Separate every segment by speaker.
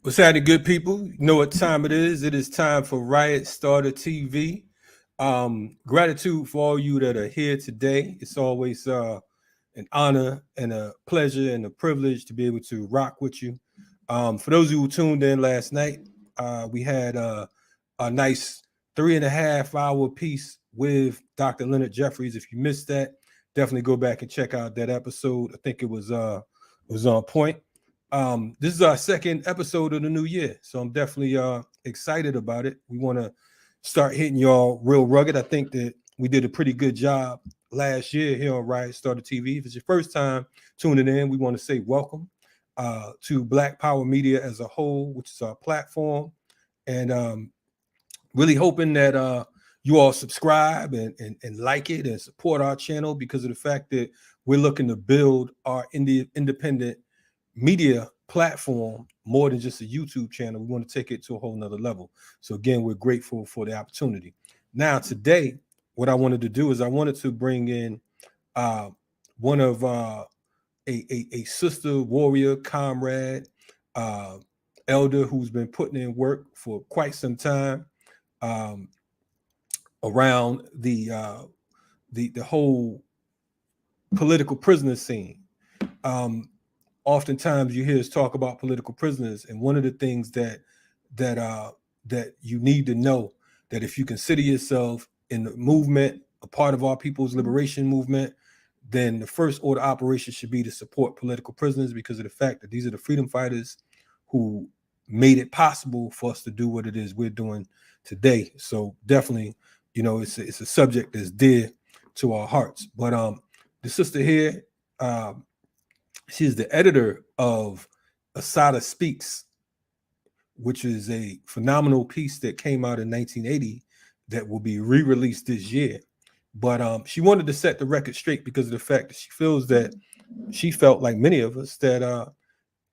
Speaker 1: What's happening, good people? You know what time it is. It is time for Riot Starter TV. Gratitude for all you that are here today. It's always an honor and a pleasure and a privilege to be able to rock with you. For those who tuned in last night, we had a nice 3.5 hour piece with Dr. Leonard Jeffries. If you missed that, definitely go back and check out that episode. I think it was on point. This is our second episode of the new year, so I'm definitely excited about it. We want to start hitting y'all real rugged. I think that we did a pretty good job last year here on Riot Starter TV. If it's your first time tuning in, we want to say welcome to Black Power Media as a whole, which is our platform, and really hoping that you all subscribe and like it and support our channel, because of the fact that we're looking to build our independent media platform more than just a YouTube channel. We want to take it to a whole nother level. So again, we're grateful for the opportunity. Now today, what I wanted to do is I wanted to bring in one of a sister, warrior, comrade, elder who's been putting in work for quite some time around the whole political prisoner scene. Oftentimes you hear us talk about political prisoners, and one of the things that you need to know, that if you consider yourself in the movement, a part of our people's liberation movement, then the first order operation should be to support political prisoners, because of the fact that these are the freedom fighters who made it possible for us to do what it is we're doing today. So definitely, you know, it's a subject that's dear to our hearts. But the sister here, she's the editor of Assata Speaks, which is a phenomenal piece that came out in 1980 that will be re-released this year. But she wanted to set the record straight because of the fact that she feels that she felt like many of us that,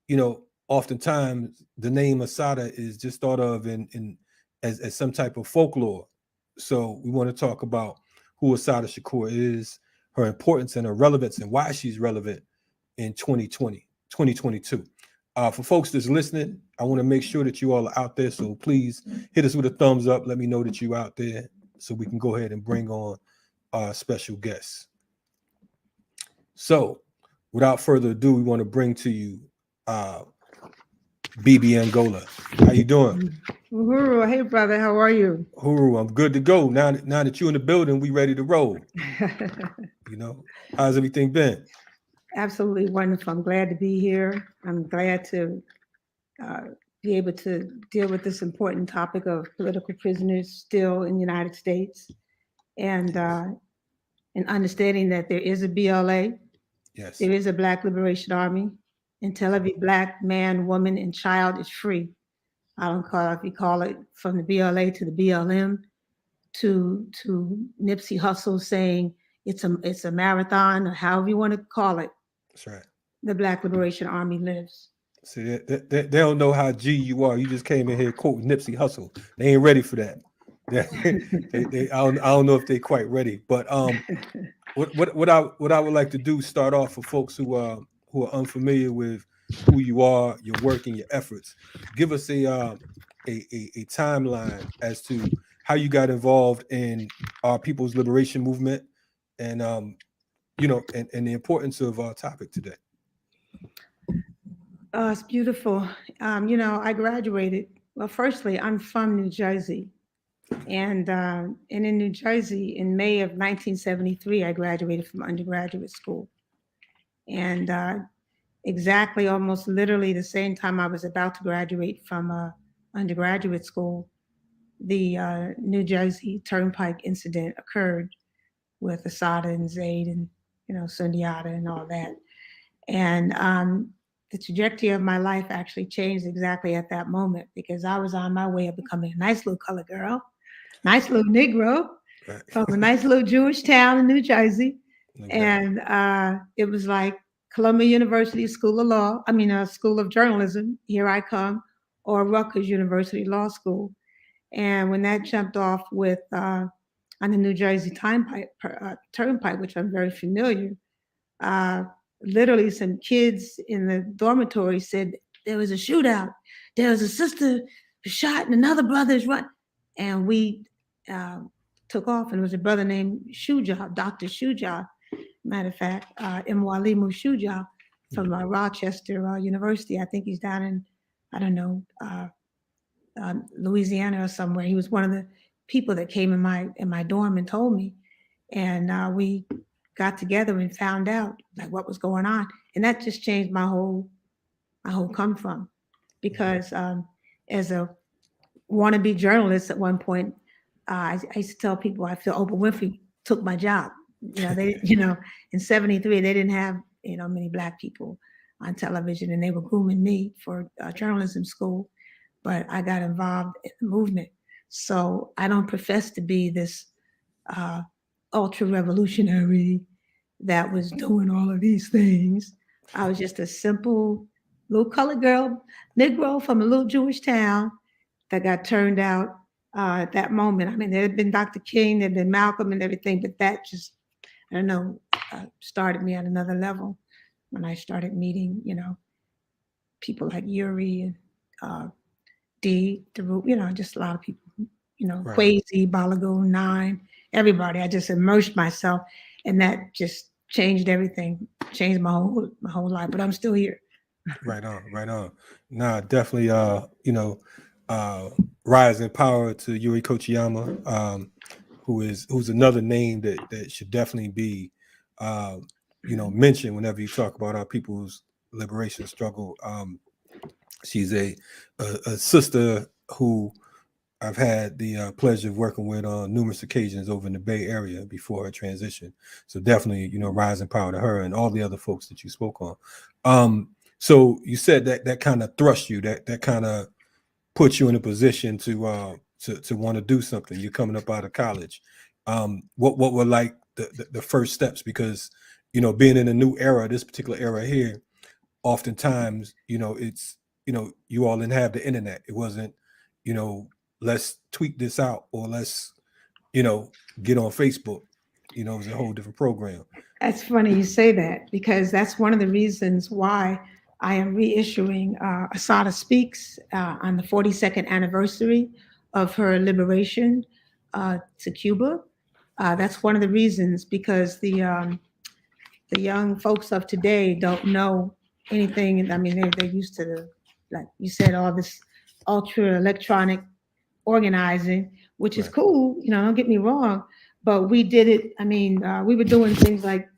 Speaker 1: you know, oftentimes the name Assata is just thought of as some type of folklore. So we want to talk about who Assata Shakur is, her importance and her relevance, and why she's relevant in 2022. For folks that's listening, I want to make sure that you all are out there. So please hit us with a thumbs up. Let me know that you're out there so we can go ahead and bring on our special guests. So without further ado, we want to bring to you Bibi Angola. How you doing?
Speaker 2: Uhuru, hey brother, how are you?
Speaker 1: Uhuru, I'm good to go. Now that you're in the building, we ready to roll. You know, how's everything been?
Speaker 2: Absolutely wonderful. I'm glad to be here. I'm glad to be able to deal with this important topic of political prisoners still in the United States, and understanding that there is a BLA,
Speaker 1: yes,
Speaker 2: there is a Black Liberation Army, until every Black man, woman, and child is free. I don't care if you call it from the BLA to the BLM to Nipsey Hussle saying it's a marathon, or however you want to call it.
Speaker 1: That's right.
Speaker 2: The Black Liberation Army lives.
Speaker 1: See, they don't know how G you are. You just came in here quoting Nipsey Hussle. They ain't ready for that. I don't know if they're quite ready. But what I would like to do, start off for folks who are unfamiliar with who you are, your work, and your efforts. Give us a timeline as to how you got involved in our people's liberation movement, and you know, and the importance of our topic today.
Speaker 2: It's beautiful. You know, I graduated. Well, firstly, I'm from New Jersey, and in New Jersey, in May of 1973, I graduated from undergraduate school, and exactly, almost literally the same time I was about to graduate from undergraduate school, the New Jersey Turnpike incident occurred with Assata and Zaid and Sundiata and all that. And the trajectory of my life actually changed exactly at that moment because I was on my way of becoming a nice little colored girl, nice little Negro
Speaker 1: Right.
Speaker 2: from a nice little Jewish town in New Jersey.
Speaker 1: No doubt.
Speaker 2: And it was like Columbia University School of Law, School of Journalism, here I come, or Rutgers University Law School. And when that jumped off with on the New Jersey Turnpike, which I'm very familiar, uh, literally some kids in the dormitory said there was a shootout. There was a sister who shot and another brother is run. And we took off, and it was a brother named Shuja, Dr. Shuja, matter of fact, Mwalimu Shuja from Rochester University. I think he's down in, I don't know, Louisiana or somewhere. He was one of the people that came in my dorm and told me, and we got together and found out like what was going on, and that just changed my whole come from, because as a wannabe journalist at one point, I used to tell people I feel Oprah Winfrey took my job. They in '73 they didn't have many Black people on television, and they were grooming me for journalism school, but I got involved in the movement. So I don't profess to be this ultra revolutionary that was doing all of these things. I was just a simple little colored girl, Negro from a little Jewish town that got turned out at that moment. I mean, there had been Dr. King, there had been Malcolm and everything, but that just, I don't know, started me at another level when I started meeting, people like Yuri and D, just a lot of people,
Speaker 1: Right.
Speaker 2: Quasi, Balagoon, Nine, everybody. I just immersed myself, and that just changed everything, changed my whole life. But I'm still here.
Speaker 1: Right on, right on. Nah, definitely rising power to Yuri Kochiyama, who's another name that should definitely be mentioned whenever you talk about our people's liberation struggle. She's a sister who I've had the pleasure of working with on numerous occasions over in the Bay Area before her transition. So definitely, rising power to her and all the other folks that you spoke on. So you said that kind of thrust you, that kind of put you in a position to want to do something. You're coming up out of college. What were like the first steps? Because being in a new era, this particular era here, oftentimes it's you all didn't have the internet. It wasn't let's tweak this out, or let's get on Facebook. It was a whole different program.
Speaker 2: That's funny you say that, because that's one of the reasons why I am reissuing Assata Speaks on the 42nd anniversary of her liberation to Cuba. That's one of the reasons, because the young folks of today don't know anything. I mean, they're used to like you said, all this ultra electronic organizing, which is
Speaker 1: Right.
Speaker 2: cool. Don't get me wrong, but we did it. I mean, we were doing things like,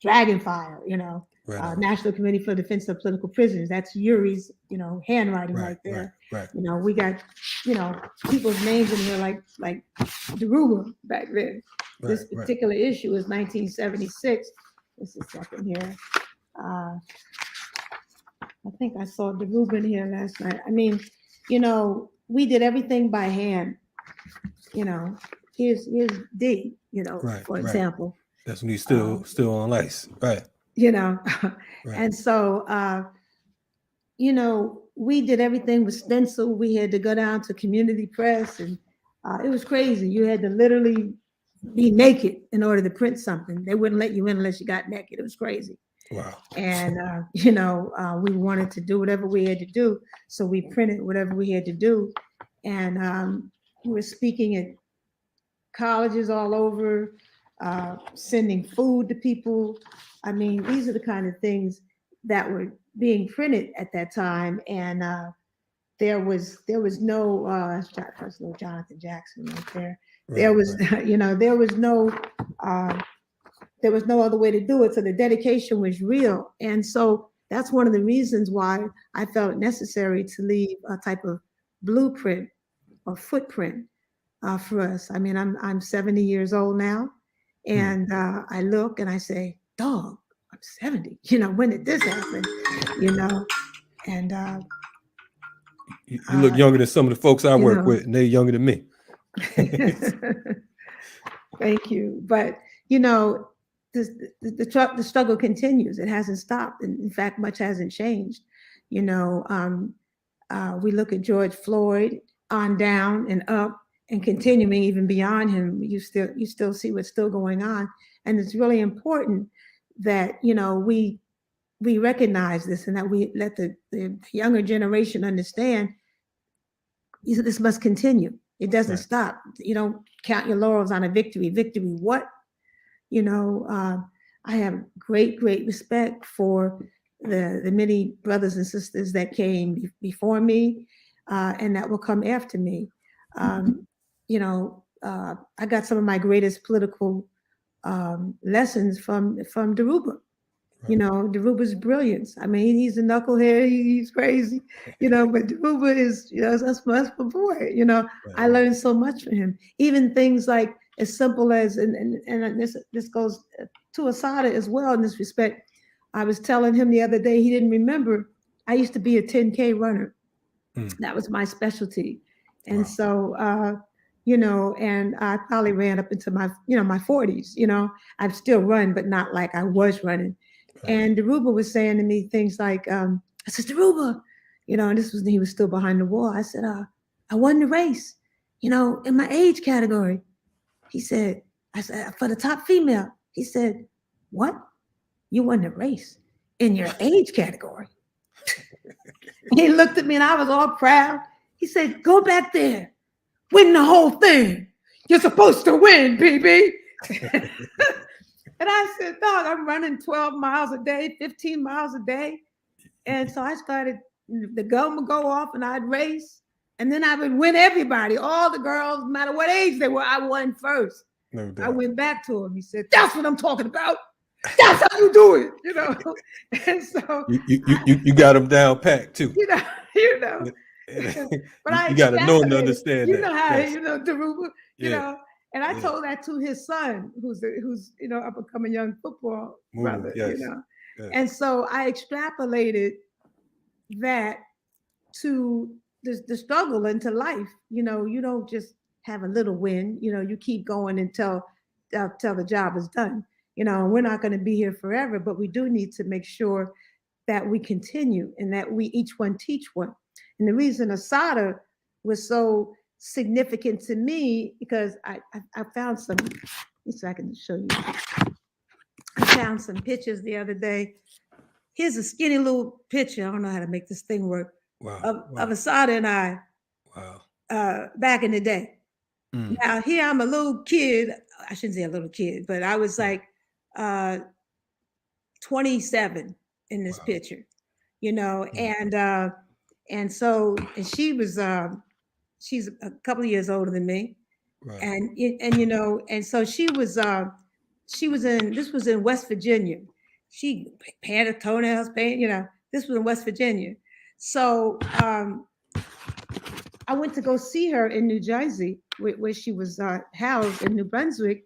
Speaker 2: Dragonfire,
Speaker 1: Right on.
Speaker 2: National Committee for Defense of Political Prisoners. That's Yuri's, handwriting
Speaker 1: Right.
Speaker 2: right there.
Speaker 1: Right.
Speaker 2: We got, people's names in here like Daruba back then.
Speaker 1: Right.
Speaker 2: This
Speaker 1: Right.
Speaker 2: particular issue is 1976. Just a second here. I think I saw Daruba in here last night. I mean, we did everything by hand. Here's D,
Speaker 1: Right.
Speaker 2: for
Speaker 1: Right.
Speaker 2: example.
Speaker 1: That's when he's still on ice. Right. Right.
Speaker 2: And so we did everything with stencil. We had to go down to community press, and it was crazy. You had to literally be naked in order to print something. They wouldn't let you in unless you got naked. It was crazy.
Speaker 1: Wow.
Speaker 2: And we wanted to do whatever we had to do, so we printed whatever we had to do. And we were speaking at colleges all over, sending food to people. I mean, these are the kind of things that were being printed at that time. And there was no that's no Jonathan Jackson right there.
Speaker 1: Right.
Speaker 2: There was
Speaker 1: Right.
Speaker 2: there was no there was no other way to do it. So the dedication was real. And so that's one of the reasons why I felt it necessary to leave a type of blueprint or footprint for us. I mean, I'm 70 years old now, and I look and I say, dog, I'm 70. When did this happen? And
Speaker 1: you look younger than some of the folks I work with, and they're younger than me.
Speaker 2: Thank you. But the struggle continues. It hasn't stopped. And in fact, much hasn't changed. We look at George Floyd on down and up and continuing even beyond him. You still see what's still going on. And it's really important that, we recognize this and that we let the younger generation understand this must continue. It doesn't stop. You don't count your laurels on a victory. Victory what? I have great respect for the many brothers and sisters that came before me and that will come after me. I got some of my greatest political lessons from Deruba. Deruba's brilliance. I mean, he's a knucklehead. He's crazy, but Deruba is, that's my boy. I learned so much from him. Even things like as simple as, and this goes to Assata as well in this respect. I was telling him the other day, he didn't remember, I used to be a 10K runner. That was my specialty. And so, and I probably ran up into my, my 40s, I've still run, but not like I was running. And Deruba was saying to me things like, I said, Deruba, and this was, he was still behind the wall. I said, I won the race, in my age category. He said, I said, for the top female. He said, what? You won the race in your age category. He looked at me and I was all proud. He said, go back there, win the whole thing. You're supposed to win, Bibi. And I said, dog, I'm running 12 miles a day, 15 miles a day. And so I started, the gun would go off and I'd race. And then I would win everybody, all the girls, no matter what age they were, I won first. No doubt. I went back to him. He said, that's what I'm talking about. That's how you do it, And so
Speaker 1: you got them down packed too.
Speaker 2: But
Speaker 1: you got to know and understand that.
Speaker 2: How, Deruba, and I told that to his son, who's up and coming young football brother, Yes. And so I extrapolated that to the struggle into life. You don't just have a little win. You keep going until the job is done. We're not going to be here forever, but we do need to make sure that we continue and that we each one teach one. And the reason Assata was so significant to me, because I found some, so I can show you. I found some pictures the other day. Here's a skinny little picture. I don't know how to make this thing work. Of Assata and I back in the day. Now here I'm a little kid. I shouldn't say a little kid, but I was like 27 in this picture, and so she was she's a couple of years older than me, and so she was in, this was in West Virginia. She painted her toenails, this was in West Virginia. So I went to go see her in New Jersey, where she was housed in New Brunswick.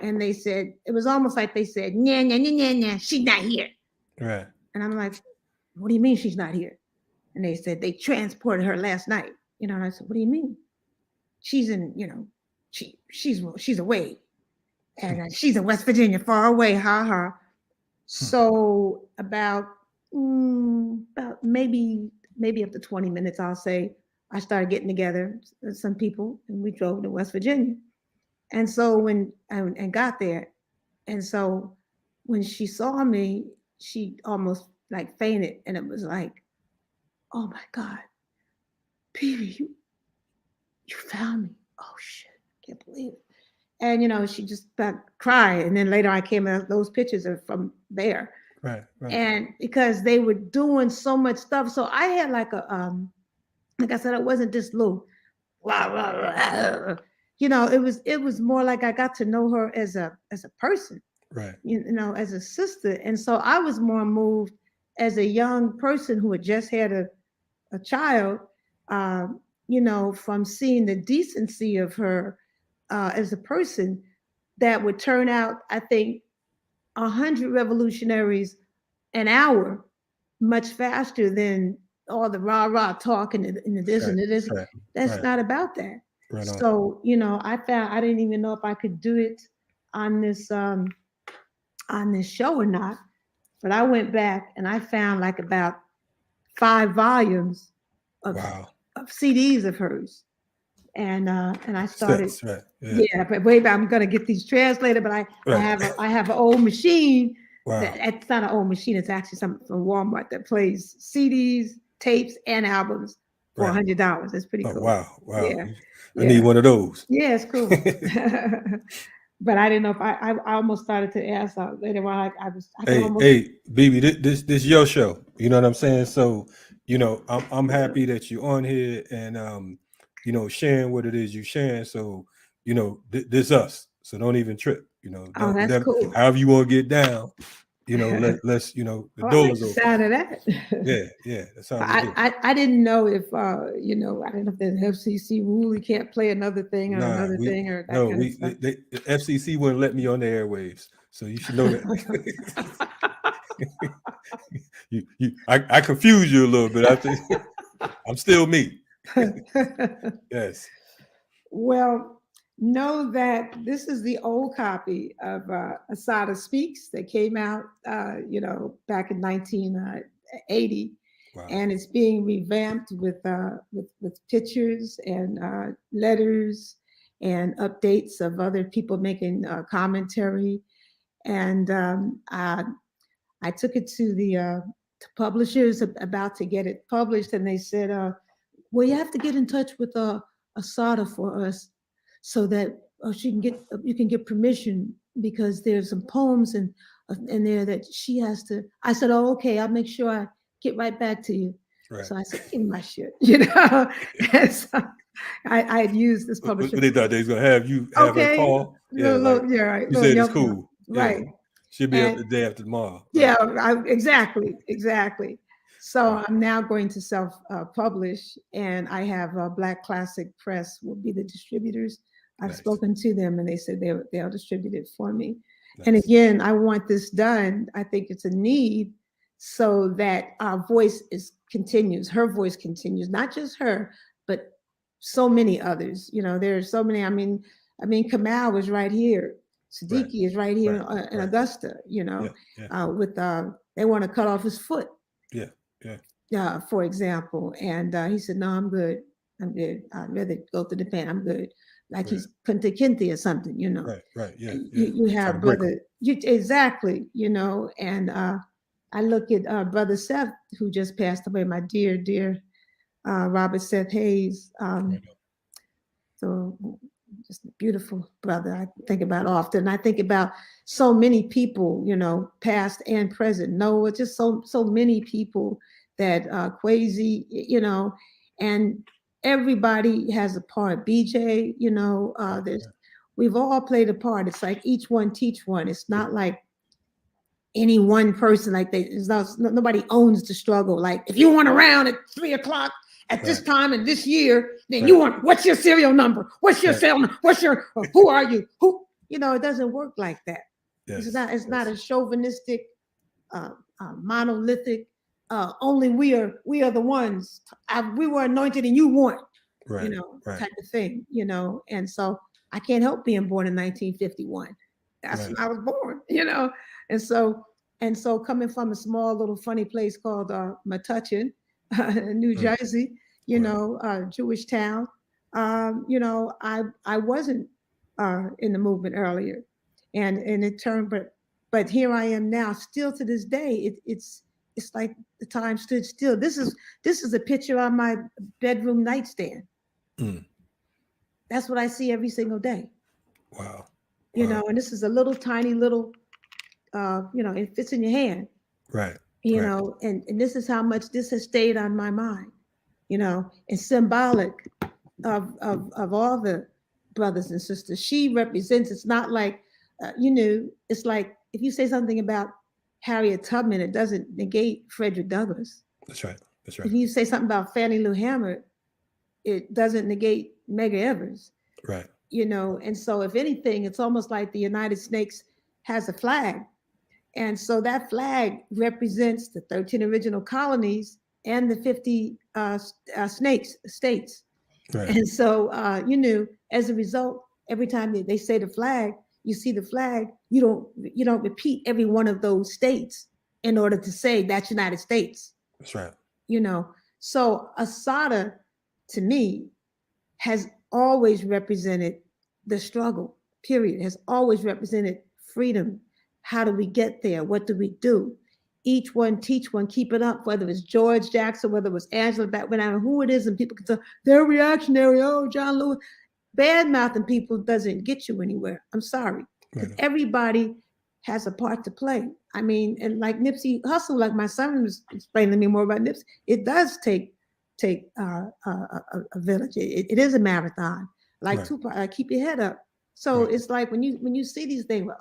Speaker 2: And they said, it was almost like they said, nah, she's not here. Right. And I'm like, what do you mean she's not here? And they said, they transported her last night. And I said, what do you mean? She's in, she's away. And she's in West Virginia, far away, ha. So about maybe up to 20 minutes, I'll say, I started getting together some people and we drove to West Virginia. And so when and got there, and so when she saw me, she almost like fainted, and it was like, oh my God, Bibi, you found me. Oh shit, I can't believe it. And she just cried. And then later I came out, those pictures are from there. Right. And because they were doing so much stuff. So I had like like I said, it wasn't just little blah, blah, blah. It was more like I got to know her as a person.
Speaker 1: Right.
Speaker 2: you know, as a sister. And so I was more moved as a young person who had just had a child, you know, from seeing the decency of her as a person that would turn out, I think, 100 revolutionaries an hour much faster than all the rah-rah talk and the this
Speaker 1: Right.
Speaker 2: and the this.
Speaker 1: Right.
Speaker 2: That's
Speaker 1: Right.
Speaker 2: not about that.
Speaker 1: Right on.
Speaker 2: So, you know, I found I didn't even know if I could do it on this show or not. But I went back and I found like about 5 volumes of,
Speaker 1: Wow.
Speaker 2: of CDs of hers. And I started,
Speaker 1: That's right. Yeah.
Speaker 2: yeah, but wait, I'm gonna get these translated, but
Speaker 1: Right.
Speaker 2: I have an old machine that
Speaker 1: Wow.
Speaker 2: it's not an old machine, it's actually something from Walmart that plays CDs, tapes, and albums for
Speaker 1: Right.
Speaker 2: $100. That's pretty
Speaker 1: Oh
Speaker 2: cool.
Speaker 1: wow. Wow.
Speaker 2: Yeah,
Speaker 1: I need
Speaker 2: yeah,
Speaker 1: one of those.
Speaker 2: yeah, it's cool. But I didn't know if I almost started to ask later on. I could
Speaker 1: Hey,
Speaker 2: almost.
Speaker 1: hey, Bibi, this your show. You know what I'm saying? So, you know, I'm happy that you're on here and you know, sharing what it is you sharing. So, you know, this us. So don't even trip. You know,
Speaker 2: Oh,
Speaker 1: don't
Speaker 2: that's
Speaker 1: whatever,
Speaker 2: cool.
Speaker 1: however you want to get down. You know, let's you know, the
Speaker 2: Oh, I like
Speaker 1: doors
Speaker 2: the
Speaker 1: open.
Speaker 2: sound of that.
Speaker 1: Yeah, yeah, that sounds
Speaker 2: I,
Speaker 1: good.
Speaker 2: I didn't know if you know, I didn't know if there's an FCC rule you can't play another thing on
Speaker 1: Nah,
Speaker 2: another
Speaker 1: we
Speaker 2: thing or that
Speaker 1: no,
Speaker 2: kind of
Speaker 1: we
Speaker 2: stuff.
Speaker 1: the FCC wouldn't let me on the airwaves. So you should know that. I confuse you a little bit. I'm still me. Yes.
Speaker 2: Well, know that this is the old copy of Assata Speaks that came out, you know, back in 1980,
Speaker 1: Wow.
Speaker 2: and it's being revamped with pictures and letters and updates of other people making commentary. And I took it to the to publishers about to get it published, and they said, "Well, you have to get in touch with Assata for us, so that she can get you can get permission because there's some poems in there that she has to." I said, "Oh, okay, I'll make sure I get right back to you."
Speaker 1: Right.
Speaker 2: So I said, "Give me my shit," you know. And so I had used this
Speaker 1: What
Speaker 2: publisher.
Speaker 1: they thought they was gonna have you have her
Speaker 2: Okay,
Speaker 1: call? Yeah, like
Speaker 2: yeah, right,
Speaker 1: you
Speaker 2: little
Speaker 1: said it's
Speaker 2: young,
Speaker 1: cool. Yeah.
Speaker 2: right,
Speaker 1: She'll be up
Speaker 2: and
Speaker 1: the day after tomorrow. Right.
Speaker 2: yeah, exactly, exactly. So
Speaker 1: Right.
Speaker 2: I'm now going to self publish, and I have Black Classic Press will be the distributors. I've
Speaker 1: Nice.
Speaker 2: spoken to them, and they said they'll distribute it for me. And
Speaker 1: Nice.
Speaker 2: again, I want this done. I think it's a need so that our voice is continues. Her voice continues, not just her, but so many others. You know, there's so many. I mean, Kamal was right here.
Speaker 1: Right.
Speaker 2: Siddiqui is right here
Speaker 1: Right.
Speaker 2: in
Speaker 1: Right.
Speaker 2: Augusta. You
Speaker 1: Yeah.
Speaker 2: know,
Speaker 1: Yeah.
Speaker 2: with they want to cut off his foot,
Speaker 1: Yeah. Yeah.
Speaker 2: for example. And he said, "No, I'm good. I'm good. I'd rather go to the pen. I'm good." Like
Speaker 1: Right.
Speaker 2: he's Kunta Kinte or something, you know.
Speaker 1: Right. Right. Yeah.
Speaker 2: And
Speaker 1: Yeah.
Speaker 2: you
Speaker 1: Try to
Speaker 2: have
Speaker 1: break them.
Speaker 2: brother, you exactly, you know. And I look at brother Seth, who just passed away, my dear Robert Seth Hayes.
Speaker 1: Right.
Speaker 2: So just a beautiful brother. I think about often. I think about so many people, you know, past and present. Noah, just so many people that Quasi, you know, and everybody has a part. BJ, you know, there's we've all played a part. It's like each one teach one. It's not like any one person, like nobody owns the struggle. Like if you weren't around at 3 o'clock at this
Speaker 1: Right.
Speaker 2: time and this year, then
Speaker 1: Right.
Speaker 2: you want, what's your serial number? What's your
Speaker 1: Right.
Speaker 2: cell number? What's your, who are you? Who, you know, it doesn't work like that.
Speaker 1: Yes.
Speaker 2: It's not
Speaker 1: Yes.
Speaker 2: a chauvinistic, monolithic, only we are the ones. We were anointed and you weren't, you
Speaker 1: Right.
Speaker 2: know,
Speaker 1: Right.
Speaker 2: type of thing, you know. And so I can't help being born in 1951. That's
Speaker 1: Right.
Speaker 2: when I was born, you know. And so coming from a small little funny place called Metuchen, New
Speaker 1: Mm.
Speaker 2: Jersey, you
Speaker 1: Right.
Speaker 2: know, Jewish town, you know, I wasn't in the movement earlier, and it turned, but here I am now, still to this day. It's like the time stood still. This is a picture on my bedroom nightstand.
Speaker 1: Mm.
Speaker 2: That's what I see every single day,
Speaker 1: Wow.
Speaker 2: you
Speaker 1: Wow.
Speaker 2: know. And this is a little tiny little, you know, it fits in your hand,
Speaker 1: Right.
Speaker 2: you
Speaker 1: Right.
Speaker 2: know. And this is how much this has stayed on my mind, you know. It's symbolic of all the brothers and sisters she represents. It's not like, you know, it's like if you say something about Harriet Tubman, it doesn't negate Frederick Douglass.
Speaker 1: That's right. That's right.
Speaker 2: If you say something about Fannie Lou Hamer, it doesn't negate Medgar Evers.
Speaker 1: Right.
Speaker 2: You know, and so if anything, it's almost like the United States has a flag. And so that flag represents the 13 original colonies and the 50 states.
Speaker 1: Right.
Speaker 2: And so, you know, as a result, every time they say the flag, you see the flag, you don't repeat every one of those states in order to say that's United States.
Speaker 1: That's right.
Speaker 2: You know, so Assata, to me, has always represented the struggle, period, has always represented freedom. How do we get there? What do we do? Each one teach one, keep it up, whether it's George Jackson, whether it was Angela back when I don't know who it is, and people can say they're reactionary, oh, John Lewis. Bad mouthing people doesn't get you anywhere. I'm sorry. Because everybody has a part to play. I mean, and like Nipsey Hussle, like my son was explaining to me more about Nipsey, it does take a village. It is a marathon. Like Tupac, keep your head up. So it's like when you see these things, well,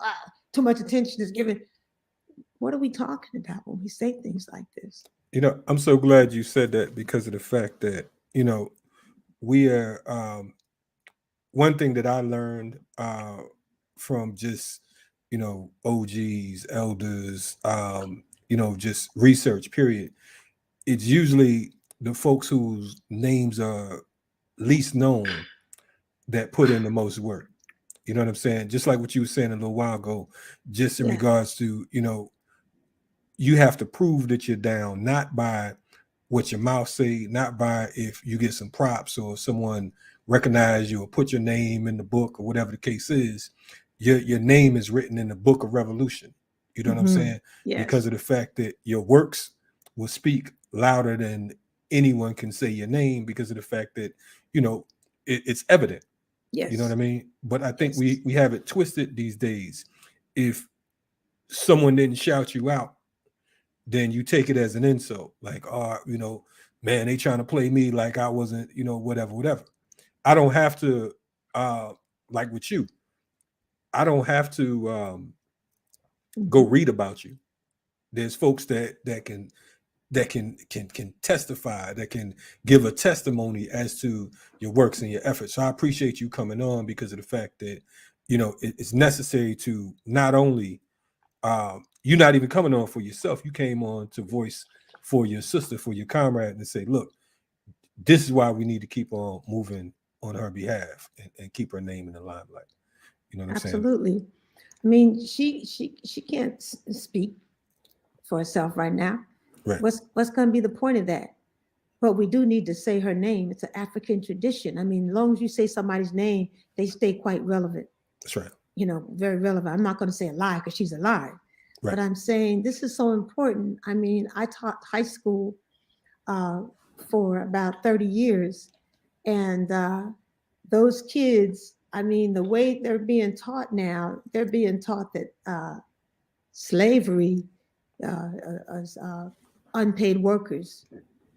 Speaker 2: too much attention is given. What are we talking about when we say things like this?
Speaker 1: You know, I'm so glad you said that because of the fact that, you know, we are one thing that I learned from just, you know, OGs, elders, you know, just research, period. It's usually the folks whose names are least known that put in the most work. You know what I'm saying? Just like what you were saying a little while ago, just in regards to, you know, you have to prove that you're down, not by what your mouth say, not by if you get some props or someone recognize you or put your name in the book or whatever the case is. Your name is written in the book of revolution. You know what I'm saying?
Speaker 2: Yes.
Speaker 1: Because of the fact that your works will speak louder than anyone can say your name, because of the fact that, you know, it's evident.
Speaker 2: Yes.
Speaker 1: You know what I mean? But I think we have it twisted these days. If someone didn't shout you out, then you take it as an insult. Like, oh, you know, man, they trying to play me like I wasn't, you know, whatever. I don't have to, like with you, I don't have to go read about you. There's folks that can testify, that can give a testimony as to your works and your efforts. So I appreciate you coming on, because of the fact that, you know, it's necessary to not only you're not even coming on for yourself. You came on to voice for your sister, for your comrade, and say, look, this is why we need to keep on moving on her behalf and keep her name in the limelight. You know what I'm saying?
Speaker 2: Absolutely. I mean, she can't speak for herself right now.
Speaker 1: Right.
Speaker 2: What's going to be the point of that? But we do need to say her name. It's an African tradition. I mean, as long as you say somebody's name, they stay quite relevant.
Speaker 1: That's right.
Speaker 2: You know, very relevant. I'm not going to say alive because she's alive. Right. But I'm saying this is so important. I mean, I taught high school for about 30 years. And those kids, I mean, the way they're being taught now, they're being taught that slavery is unpaid workers.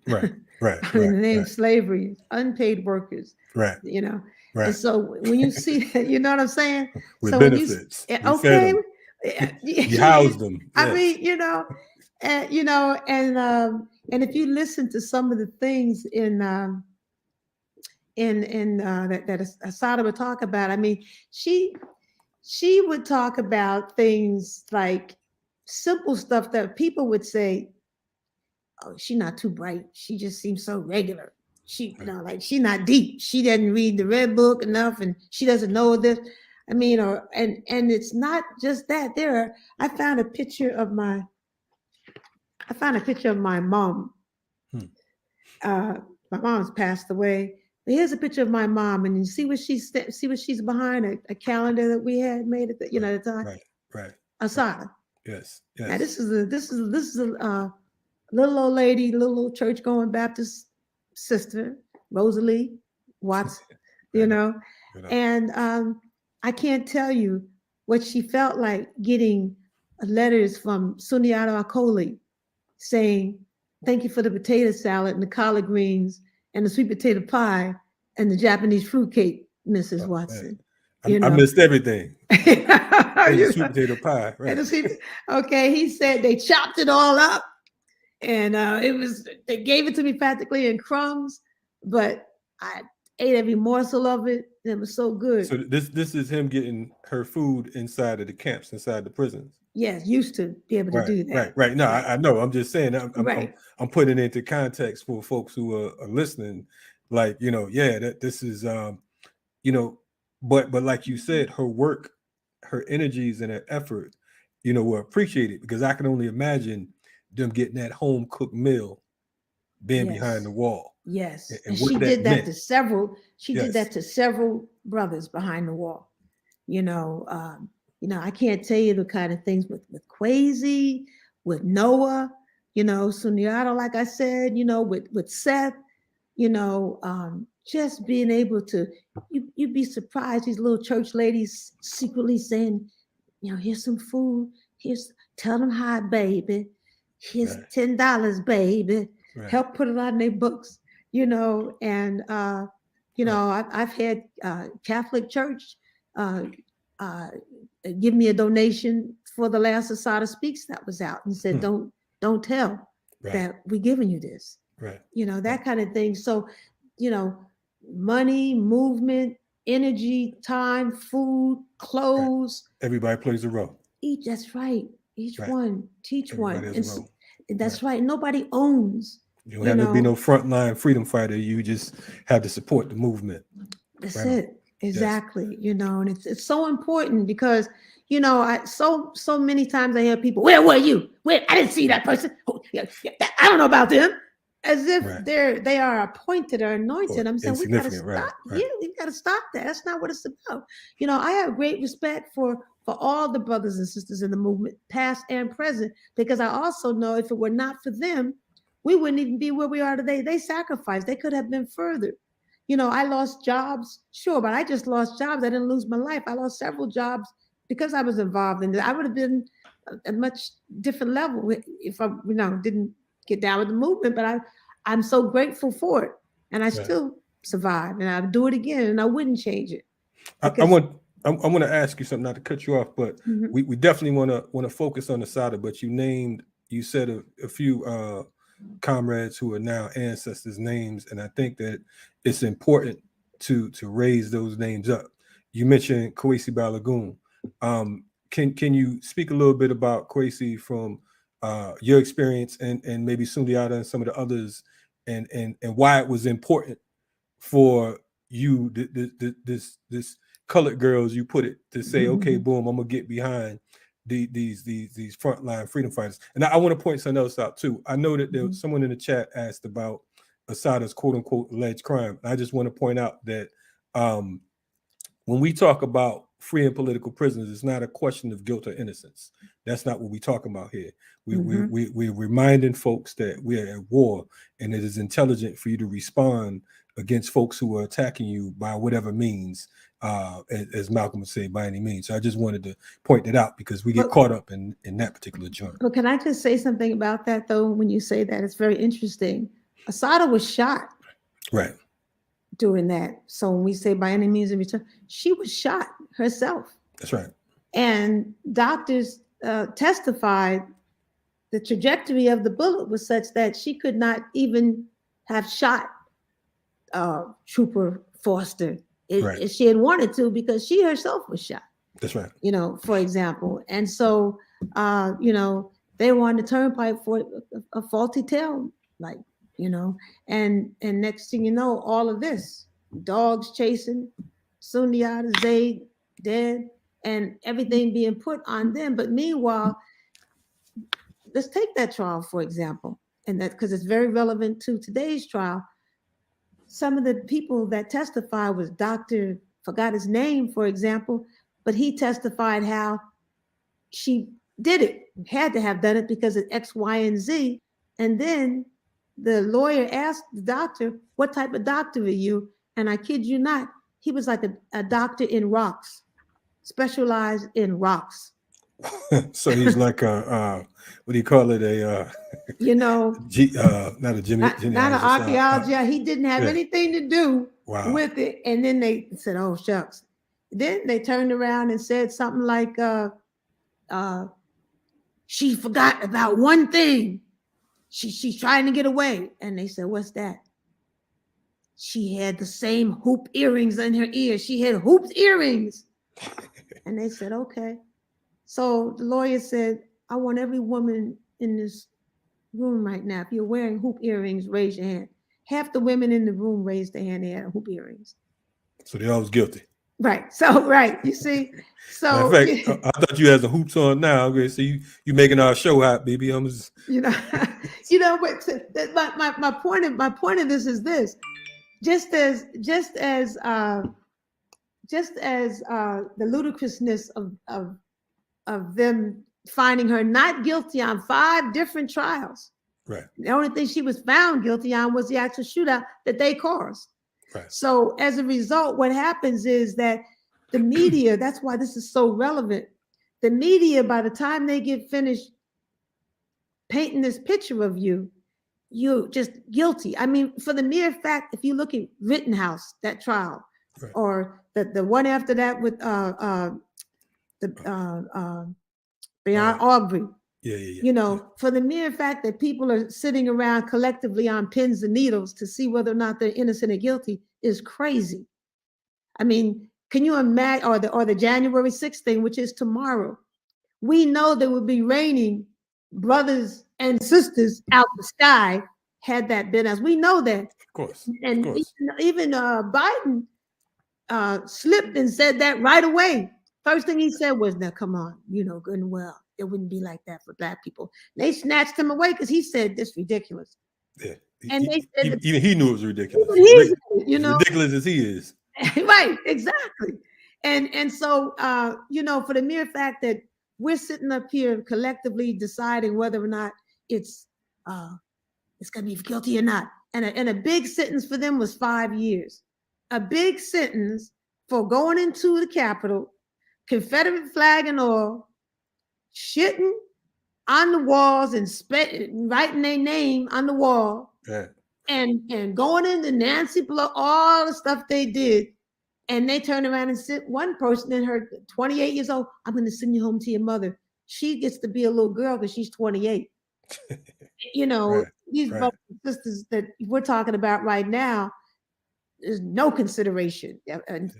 Speaker 1: Right.
Speaker 2: I mean, the name slavery, unpaid workers.
Speaker 1: Right.
Speaker 2: You know.
Speaker 1: Right.
Speaker 2: And so when you see that, you know what I'm saying?
Speaker 1: With
Speaker 2: so
Speaker 1: benefits.
Speaker 2: Okay.
Speaker 1: You house them. Yes.
Speaker 2: I mean, you know, and if you listen to some of the things in that Assata would talk about, I mean, she would talk about things like simple stuff that people would say, oh, she's not too bright. She just seems so regular. She, you know, like she's not deep. She doesn't read the red book enough, and she doesn't know this. I mean, and it's not just that. I found a picture of my mom. My mom's passed away. But here's a picture of my mom, and you see what she's behind a calendar that we had made at the, you know, at the time.
Speaker 1: Right.
Speaker 2: Assata.
Speaker 1: Yes.
Speaker 2: Now this is a little old lady, little church going Baptist sister, Rosalie Watts, you know, and I can't tell you what she felt like getting letters from Sundiata Acoli saying, thank you for the potato salad and the collard greens and the sweet potato pie and the Japanese fruit cake, Mrs. Watson.
Speaker 1: I missed everything. And the sweet
Speaker 2: know,
Speaker 1: potato pie,
Speaker 2: and
Speaker 1: right?
Speaker 2: okay, he said they chopped it all up, and they gave it to me practically in crumbs, but I ate every morsel of it. It was so good.
Speaker 1: So this is him getting her food inside of the camps, inside the prisons.
Speaker 2: Yes, used to be able to do that.
Speaker 1: Right. No, I know. I'm just saying.
Speaker 2: Right.
Speaker 1: I'm putting it into context for folks who are listening. Like, that this is but like you said, her work, her energies, and her effort, were appreciated, because I can only imagine them getting that home cooked meal, being behind the wall.
Speaker 2: Yes,
Speaker 1: And
Speaker 2: and
Speaker 1: what
Speaker 2: she
Speaker 1: that
Speaker 2: did that
Speaker 1: meant.
Speaker 2: to several. She did
Speaker 1: Yes.
Speaker 2: that to several brothers behind the wall. I can't tell you the kind of things with Kwesi, with Noah, Sundiata, like I said, with Seth, just being able to, you'd be surprised, these little church ladies secretly saying, here's some food, tell them hi, baby, here's
Speaker 1: Right.
Speaker 2: $10, baby,
Speaker 1: Right.
Speaker 2: help put it on their books, and I've had Catholic Church give me a donation for the last Assata Speaks that was out, and said, don't tell that we're giving you this.
Speaker 1: Right.
Speaker 2: That kind of thing. So, money, movement, energy, time, food, clothes.
Speaker 1: Right. Everybody plays a role.
Speaker 2: That's right. Each one, teach
Speaker 1: Everybody
Speaker 2: one.
Speaker 1: has a role.
Speaker 2: That's right. Nobody owns.
Speaker 1: You don't have to be no frontline freedom fighter. You just have to support the movement.
Speaker 2: That's it. Exactly. Yes. And it's so important, because, so many times I hear people, where were you? Where? I didn't see that person. I don't know about them. As if they are appointed or anointed. I'm saying we gotta stop.
Speaker 1: Right.
Speaker 2: Yeah, we gotta stop that. That's not what it's about. I have great respect for all the brothers and sisters in the movement, past and present, because I also know if it were not for them, we wouldn't even be where we are today. They sacrificed. They could have been further. I lost jobs, sure, but I just lost jobs. I didn't lose my life. I lost several jobs because I was involved in it. I would have been a much different level if I, didn't get down with the movement. But I'm so grateful for it, and I still survive, and I'll do it again, and I wouldn't change it.
Speaker 1: I want to ask you something, not to cut you off, but we definitely want to focus on Assata. But you said a few comrades who are now ancestors' names, and I think that it's important to raise those names up. You mentioned Kwesi Balagoon. Can you speak a little bit about Kwesi from your experience, and maybe Sundiata and some of the others, and why it was important for you, this colored girls, you put it, to say, okay, boom, I'm gonna get behind these frontline freedom fighters. And I want to point something else out too. I know that there was someone in the chat asked about Assata's quote unquote alleged crime. I just want to point out that when we talk about freeing political prisoners, it's not a question of guilt or innocence. That's not what we're talking about here. We're reminding folks that we are at war, and it is intelligent for you to respond against folks who are attacking you by whatever means, as Malcolm would say, by any means. So I just wanted to point that out, because we get caught up in that particular joint.
Speaker 2: But can I just say something about that, though? When you say that, it's very interesting. Assata was shot.
Speaker 1: Right.
Speaker 2: During that. So when we say by any means in return, she was shot herself.
Speaker 1: That's right.
Speaker 2: And doctors testified the trajectory of the bullet was such that she could not even have shot Trooper Foster if she had wanted to, because she herself was shot.
Speaker 1: That's right.
Speaker 2: For example. And so, they were on the turnpike for a faulty tail light. And next thing you know, all of this, dogs chasing, Sundiata, Zayd dead, and everything being put on them. But meanwhile, let's take that trial, for example, and that, because it's very relevant to today's trial. Some of the people that testified was Dr. forgot his name, for example, but he testified how she did it, had to have done it because of X, Y, and Z. And then the lawyer asked the doctor, what type of doctor are you? And I kid you not, he was like a doctor in rocks, specialized in rocks.
Speaker 1: So he's like what do you call it? Not a Jimmy.
Speaker 2: Not an archaeology. He didn't have anything to do with it. And then they said, oh, shucks, Then they turned around and said something like, she forgot about one thing. She's trying to get away. And they said, what's that? She had the same hoop earrings in her ears. She had hooped earrings. And they said, okay. So the lawyer said, I want every woman in this room right now, if you're wearing hoop earrings, raise your hand. Half the women in the room raised their hand, they had hoop earrings.
Speaker 1: So they all was guilty.
Speaker 2: Right. So, right. You see, so.
Speaker 1: In fact, I thought you had the hoops on now. Okay, so you making our show hot, baby. I'm just...
Speaker 2: But my point of this is this: just as the ludicrousness of them finding her not guilty on 5 different trials.
Speaker 1: Right.
Speaker 2: The only thing she was found guilty on was the actual shootout that they caused.
Speaker 1: Right.
Speaker 2: So as a result, what happens is that the media, that's why this is so relevant. The media, by the time they get finished painting this picture of you, you're just guilty. I mean, for the mere fact, if you look at Rittenhouse, that trial, right, or the one after that with Beyond Aubrey.
Speaker 1: Yeah.
Speaker 2: For the mere fact that people are sitting around collectively on pins and needles to see whether or not they're innocent or guilty is crazy. I mean, can you imagine, or the January 6th thing, which is tomorrow? We know there would be raining brothers and sisters out the sky had that been us. We know that.
Speaker 1: Of course.
Speaker 2: And even Biden slipped and said that right away. First thing he said was, now, come on, good and well, it wouldn't be like that for Black people. They snatched him away because he said, this is ridiculous.
Speaker 1: Yeah.
Speaker 2: And they said
Speaker 1: even he knew it was ridiculous.
Speaker 2: Ridiculous
Speaker 1: as he is.
Speaker 2: Right, exactly. And so, for the mere fact that we're sitting up here collectively deciding whether or not it's going to be guilty or not. And a big sentence for them was 5 years. A big sentence for going into the Capitol, Confederate flag and all, shitting on the walls and writing their name on the wall,
Speaker 1: right,
Speaker 2: and going into Nancy Pelosi, all the stuff they did. And they turn around and sit one person in her 28 years old, I'm going to send you home to your mother. She gets to be a little girl because she's 28. Right, these brothers and sisters that we're talking about right now, there's no consideration. And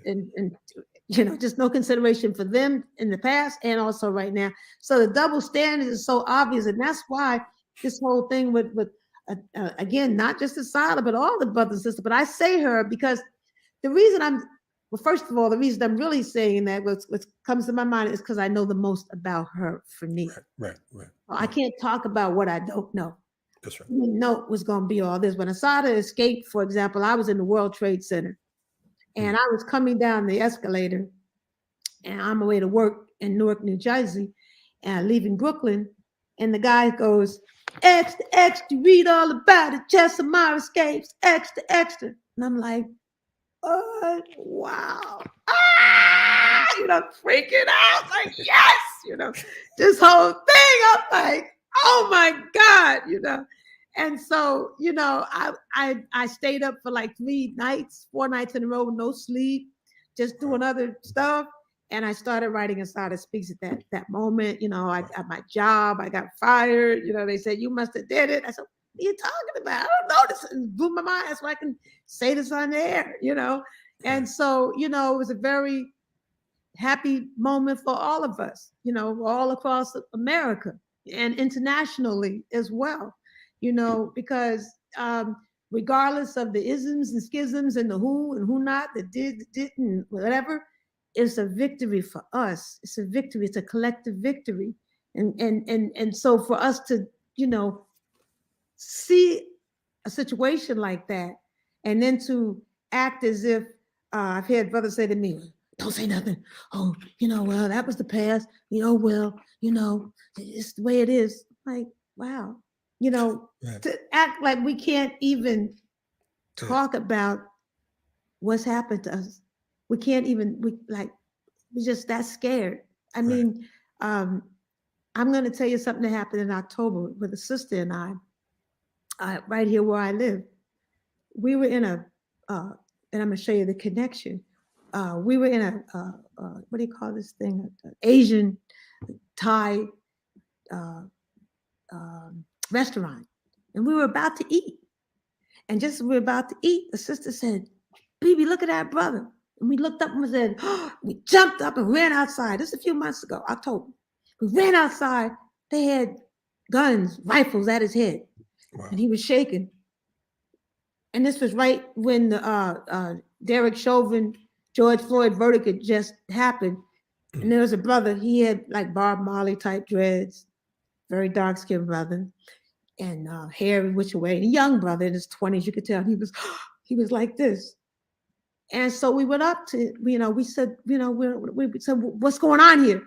Speaker 2: just no consideration for them in the past and also right now. So the double standard is so obvious. And that's why this whole thing with again, not just Assata, but all the brothers and sisters. But I say her because the reason first of all, the reason I'm really saying that, what comes to my mind is because I know the most about her for me.
Speaker 1: Right.
Speaker 2: I can't talk about what I don't know.
Speaker 1: That's right.
Speaker 2: I didn't know it was going to be all this. When Assata escaped, for example, I was in the World Trade Center and I was coming down the escalator and I'm on my way to work in Newark, New Jersey, and leaving Brooklyn. And the guy goes, extra, extra, read all about it. Jessamine escapes, extra, extra. And I'm like, oh, wow. Freaking out. Like, yes, this whole thing. I'm like, oh my God, And so, I stayed up for like 4 nights in a row, no sleep, just doing other stuff. And I started writing Assata Speaks at that moment. I got my job, I got fired. They said, you must have did it. I said, what are you talking about? I don't know. This blew my mind. That's why I can say this on the air, And so, it was a very happy moment for all of us, all across America and internationally as well, because regardless of the isms and schisms and the who and who not, that didn't, whatever, it's a victory for us. It's a victory. It's a collective victory. And so for us to, see a situation like that and then to act as if I've had brothers say to me, don't say nothing. Oh, well, that was the past. It's the way it is. Like, wow.
Speaker 1: right.
Speaker 2: To act like we can't even talk about what's happened to us. We can't even, we're just that scared. I mean, I'm going to tell you something that happened in October with a sister and I, right here where I live. We were in and I'm going to show you the connection. we were in what do you call this thing? Asian Thai restaurant, and we were about to eat. And just as we were about to eat, the sister said, "Bibi, look at that brother." And we looked up and we said, oh, we jumped up and ran outside. This is a few months ago, October. We ran outside. They had guns, rifles at his head, wow. And he was shaking. And this was right when the Derek Chauvin, George Floyd verdict had just happened. And there was a brother, he had like Bob Marley type dreads, very dark skinned brother, and hair which way, and a young brother in his 20s, you could tell he was like this. And so we went up to, we said, we said, what's going on here?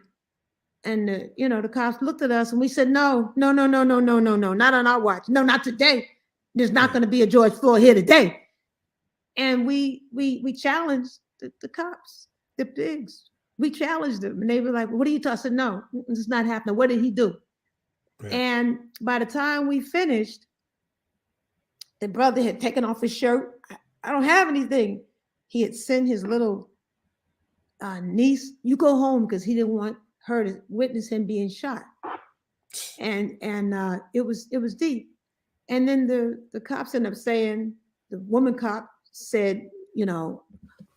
Speaker 2: And, the cops looked at us and we said, no, not on our watch. No, not today. There's not going to be a George Floyd here today. And we challenged the cops, the pigs. We challenged them and they were like, what are you talking? I said, no, it's not happening. What did he do? Yeah. And by the time we finished, the brother had taken off his shirt. I don't have anything. He had sent his little niece, you go home, because he didn't want her to witness him being shot. And it was deep. And then the cops ended up saying, the woman cop said,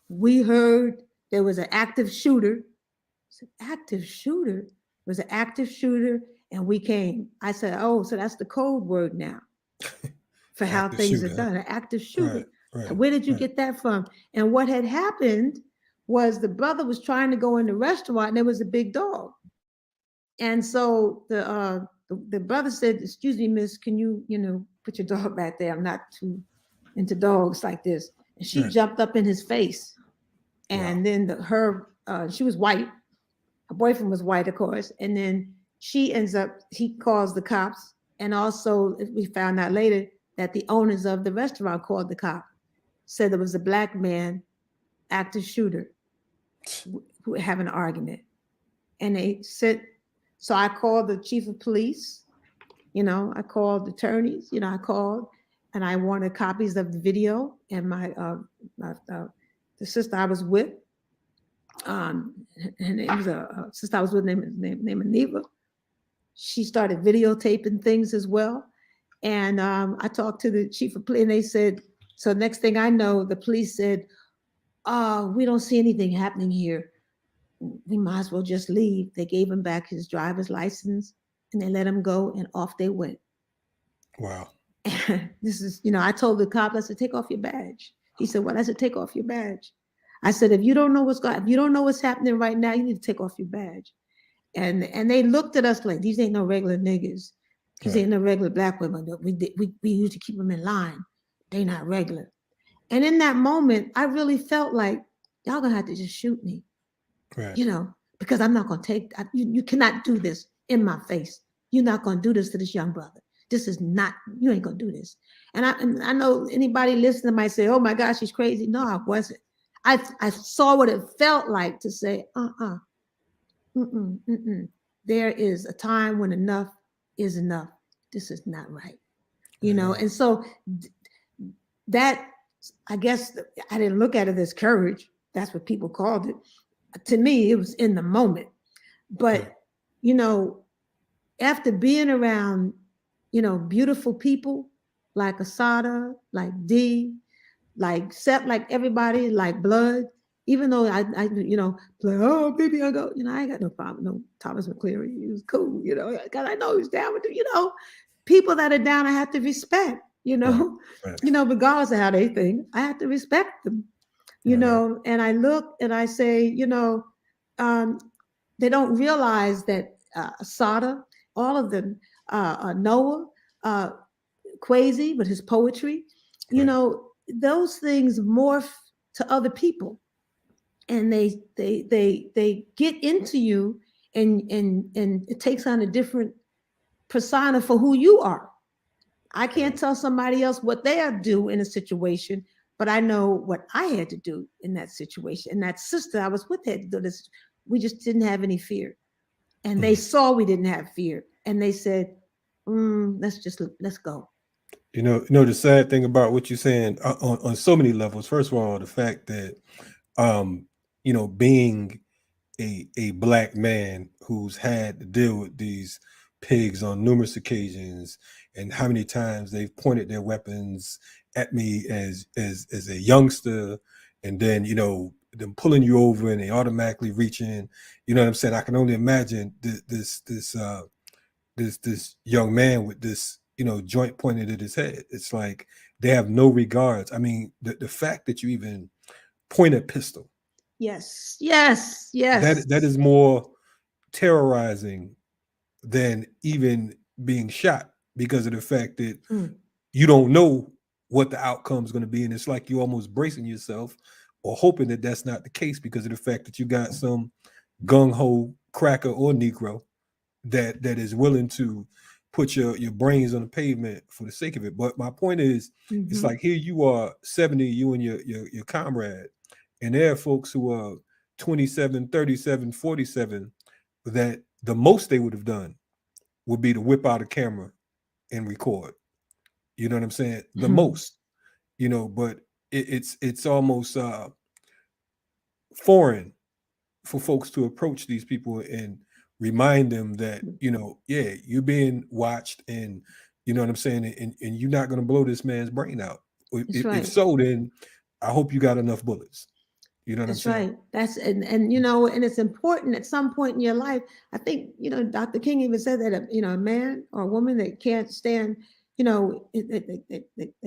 Speaker 2: we heard there was an active shooter. I said, active shooter? There was an active shooter, and we came. I said, oh, so that's the code word now for how things are done, an active shooter. Right, where did you get that from? And what had happened was the brother was trying to go in the restaurant and there was a big dog. And so the brother said, excuse me, miss, can you, put your dog back there? I'm not too into dogs like this. And she jumped up in his face. And then she was white. Her boyfriend was white, of course. And then he calls the cops. And also we found out later that the owners of the restaurant called the cop. Said there was a black man, active shooter, who having an argument. And they said, so I called the chief of police, I called attorneys, I called, and I wanted copies of the video. And the sister I was with, and it was a sister I was with named Aniva. She started videotaping things as well. And I talked to the chief of police and they said, so next thing I know, the police said, we don't see anything happening here. We might as well just leave. They gave him back his driver's license and they let him go and off they went.
Speaker 1: Wow.
Speaker 2: This is, I told the cop, I said, take off your badge. He said, what? I said, take off your badge. I said, if you don't know what's happening right now, you need to take off your badge. And they looked at us like, these ain't no regular niggas. These ain't no regular black women. We used to keep them in line. They not regular. And in that moment, I really felt like y'all gonna have to just shoot me, because I'm not gonna you cannot do this in my face. You're not gonna do this to this young brother. This is not, you ain't gonna do this. And I know anybody listening might say, oh my gosh, she's crazy. No, I wasn't. I saw what it felt like to say, there is a time when enough is enough. This is not right. And so that, I guess I didn't look at it as courage. That's what people called it. To me, it was in the moment. But, after being around, beautiful people like Assata, like D, like Seth, like everybody, like Blood, even though I like, oh, Bibi Angola, I ain't got no problem. No, Thomas McCleary, he was cool, because I know he's down with it, people that are down, I have to respect. Right. Regardless of how they think, I have to respect them, and I look and I say, they don't realize that Assata, all of them, Noah, Kwesi with his poetry, those things morph to other people and they get into you and it takes on a different persona for who you are. I can't tell somebody else what they do in a situation, but I know what I had to do in that situation. And that sister I was with had to do this. We just didn't have any fear. And they saw we didn't have fear. And they said, let's go.
Speaker 1: The sad thing about what you're saying on so many levels, first of all, the fact that being a black man who's had to deal with these pigs on numerous occasions, and how many times they've pointed their weapons at me as a youngster, and then them pulling you over and they automatically reach in. You know what I'm saying? I can only imagine this young man with this joint pointed at his head. It's like they have no regards. I mean, the fact that you even point a pistol,
Speaker 2: Yes, yes, yes.
Speaker 1: that is more terrorizing than even being shot, because of the fact that you don't know what the outcome is going to be, and it's like you almost bracing yourself or hoping that that's not the case, because of the fact that you got some gung-ho cracker or Negro that is willing to put your brains on the pavement for the sake of it. But my point is, it's like, here you are 70, you and your comrade, and there are folks who are 27, 37, 47, that the most they would have done would be to whip out a camera and record. You know what I'm saying? The most, but it's almost foreign for folks to approach these people and remind them that, yeah, you're being watched, and you know what I'm saying, and you're not going to blow this man's brain out. If so, then I hope you got enough bullets. You know what I'm saying?
Speaker 2: Right. That's and and it's important at some point in your life. I think Dr. King even said that a man or a woman that can't stand, they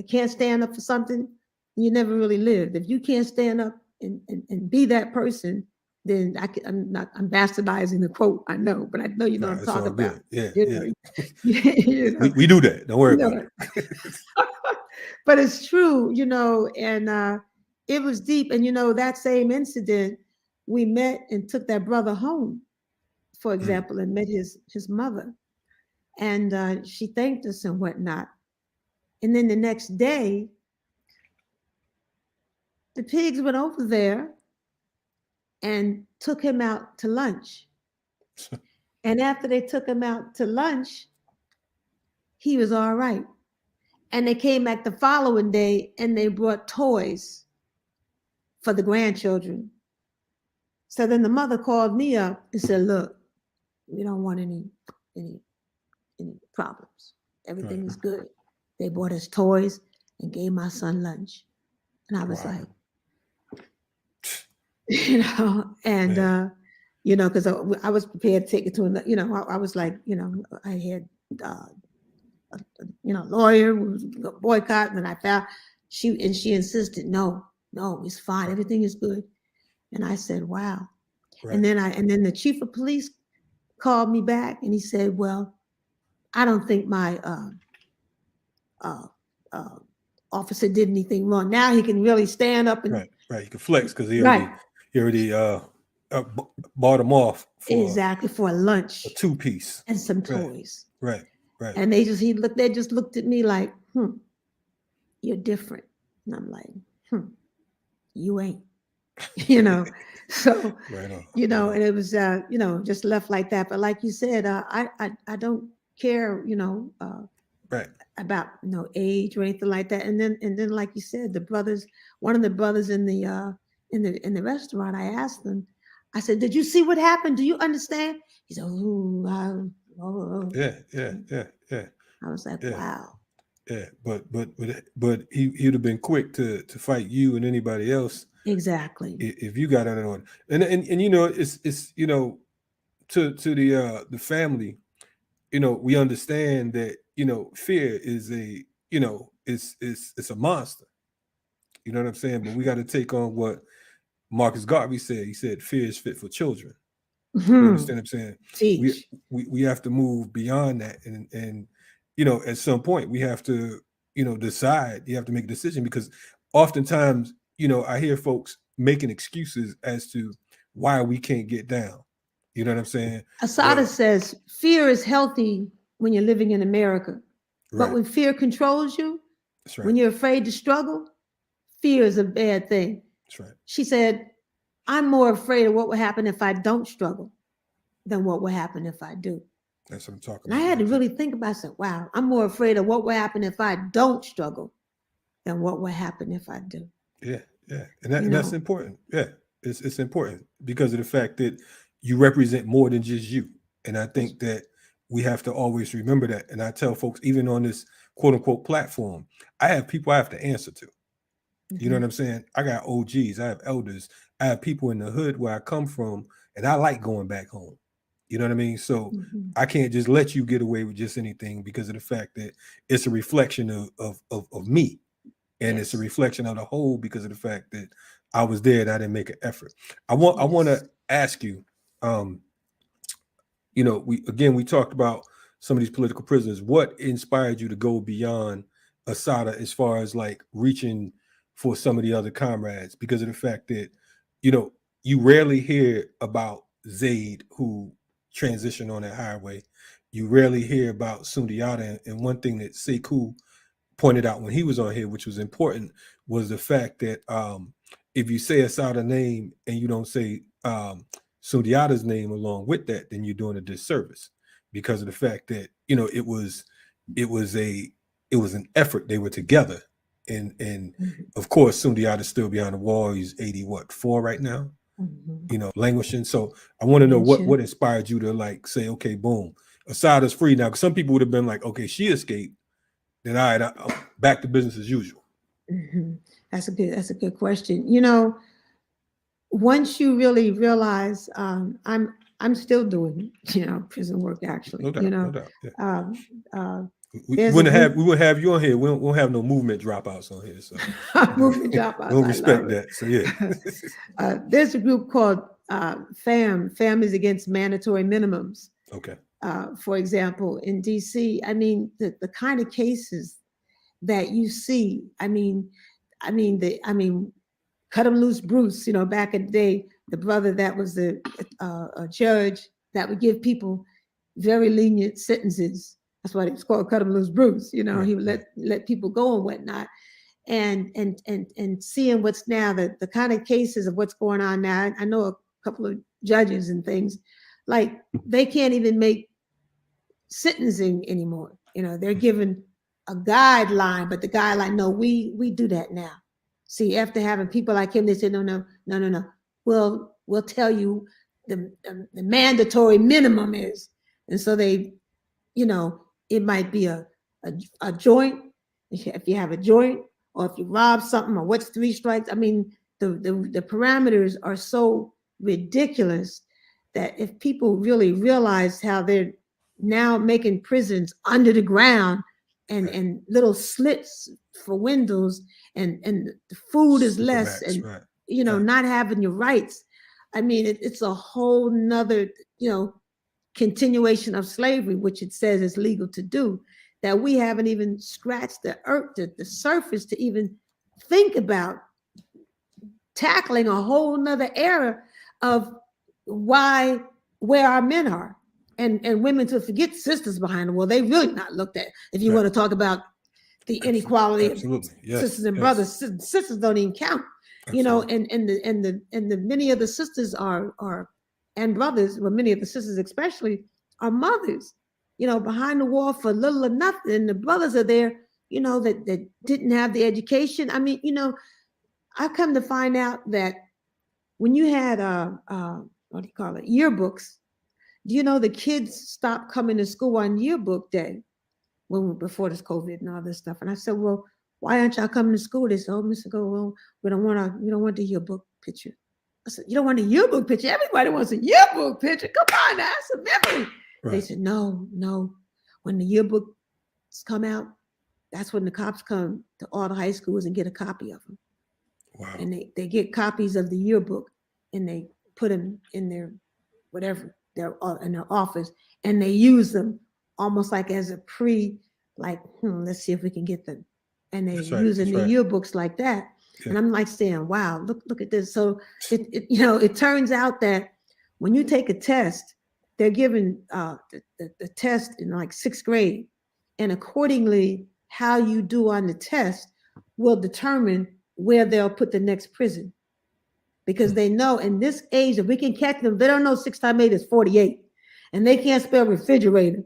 Speaker 2: can't stand up for something, you never really lived. If you can't stand up and be that person, then I'm bastardizing the quote, I know, but I know you know what I'm talking about.
Speaker 1: Yeah, we do that. Don't worry about it.
Speaker 2: But it's true, and it was deep. And that same incident, we met and took that brother home, for example, and met his mother, and she thanked us and whatnot. And then the next day, the pigs went over there and took him out to lunch. And after they took him out to lunch, he was all right. And they came back the following day and they brought toys for the grandchildren. So then the mother called me up and said, look, we don't want any problems. Everything is good. They bought us toys and gave my son lunch. And I was like, and because I was prepared to take it to another, I was like, I had lawyer was boycott, and I found she insisted, no, it's fine, everything is good. And I said, wow. And then the chief of police called me back and he said, well, I don't think my officer did anything wrong. Now he can really stand up and
Speaker 1: he can flex, because he already bought him off
Speaker 2: for a lunch,
Speaker 1: a 2-piece
Speaker 2: and some toys.
Speaker 1: Right.
Speaker 2: And they just looked at me like, you're different. And I'm like, you ain't, so, and it was, just left like that. But like you said, I don't care, about age or anything like that. And then like you said, one of the brothers in the restaurant, I asked them, I said, did you see what happened? Do you understand? He said,
Speaker 1: yeah.
Speaker 2: I was like, wow.
Speaker 1: Yeah, but he'd have been quick to fight you and anybody else.
Speaker 2: Exactly.
Speaker 1: If you got it on, and it's to the family, we understand that fear is it's a monster. You know what I'm saying? But we got to take on what Marcus Garvey said. He said fear is fit for children. You understand what I'm saying?
Speaker 2: Teach.
Speaker 1: We have to move beyond that, and at some point we have to decide. You have to make a decision, because oftentimes I hear folks making excuses as to why we can't get down. You know what I'm saying?
Speaker 2: Assata says fear is healthy when you're living in America, but when fear controls you, when you're afraid to struggle, fear is a bad thing.
Speaker 1: That's right.
Speaker 2: She said, I'm more afraid of what will happen if I don't struggle than what will happen if I do.
Speaker 1: That's what I'm talking
Speaker 2: about. And I had to really think about it. I said, wow, I'm more afraid of what will happen if I don't struggle than what will happen if I do.
Speaker 1: Yeah. And that's important. Yeah. It's important because of the fact that you represent more than just you. And I think that we have to always remember that. And I tell folks, even on this quote unquote platform, I have people I have to answer to. You know what I'm saying? I got OGs, I have elders, I have people in the hood where I come from, and I like going back home. You know what I mean? So I can't just let you get away with just anything because of the fact that it's a reflection of me. And it's a reflection of the whole because of the fact that I was there and I didn't make an effort. I want to ask you, you know, we talked about some of these political prisoners. What inspired you to go beyond Assata as far as like reaching for some of the other comrades? Because of the fact that, you know, you rarely hear about Zaid who transitioned on that highway. You rarely hear about Sundiata. And one thing that Sekou pointed out when he was on here, which was important, was the fact that if you say Assata name and you don't say Sundiata's name along with that, then you're doing a disservice because of the fact that, you know, it was an effort. They were together. And of course, Sundiata's still behind the wall. He's 84 right now, you know, languishing. So I want to know what inspired you to like say, okay, boom, Assata's free now. Because some people would have been like, okay, she escaped. Then all right, I'm back to business as usual.
Speaker 2: That's a good question. You know, once you really realize, I'm still doing, you know, prison work actually.
Speaker 1: No doubt,
Speaker 2: you know,
Speaker 1: no doubt. Yeah. We
Speaker 2: there's
Speaker 1: wouldn't have you on here. We won't have no movement dropouts on here. So
Speaker 2: movement dropouts.
Speaker 1: We'll respect that. So yeah.
Speaker 2: There's a group called Families Against Mandatory Minimums.
Speaker 1: Okay.
Speaker 2: For example, in DC, I mean, the kind of cases that you see, I mean, Cut 'em Loose Bruce, you know, back in the day, the brother that was a judge that would give people very lenient sentences. That's why it's called Cut 'em Loose Bruce. You know, he would let people go and whatnot. And seeing what's now, the kind of cases of what's going on now, I know a couple of judges and things, like they can't even make sentencing anymore. You know, they're given a guideline, but the guideline, no, we do that now. See, after having people like him, they said, no. We'll tell you the mandatory minimum is. And so they, you know, it might be a joint, if you have a joint, or if you rob something, or what's 3 strikes. I mean, the parameters are so ridiculous that if people really realize how they're now making prisons under the ground and little slits for windows and the food is less and you know, not having your rights. I mean, it's a whole nother, you know, continuation of slavery, which it says is legal to do, that we haven't even scratched the earth, the surface to even think about tackling a whole nother era of where our men are. And women, to forget sisters behind the wall, they really not looked at. If you want to talk about the inequality of sisters and brothers, sisters don't even count. You know, and the many of the sisters are and brothers, well, many of the sisters especially are mothers, you know, behind the wall for little or nothing. And the brothers are there, you know, that didn't have the education. I mean, you know, I come to find out that when you had what do you call it, yearbooks, do you know the kids stopped coming to school on yearbook day before this COVID and all this stuff? And I said, well, why aren't y'all coming to school? They said, oh, Mr. Go, well, we don't want the yearbook picture. I said, you don't want a yearbook picture? Everybody wants a yearbook picture. Come on, that's a memory. Right. They said, no. When the yearbooks come out, that's when the cops come to all the high schools and get a copy of them. Wow. And they get copies of the yearbook and they put them in their whatever, in their office, and they use them almost like as a let's see if we can get them. And they're using the yearbooks like that. Yeah. And I'm like saying, wow, look at this. So it turns out that when you take a test, they're given the test in like 6th grade, and accordingly how you do on the test will determine where they'll put the next prison. Because they know in this age, if we can catch them, they don't know 6 times 8 is 48, and they can't spell refrigerator,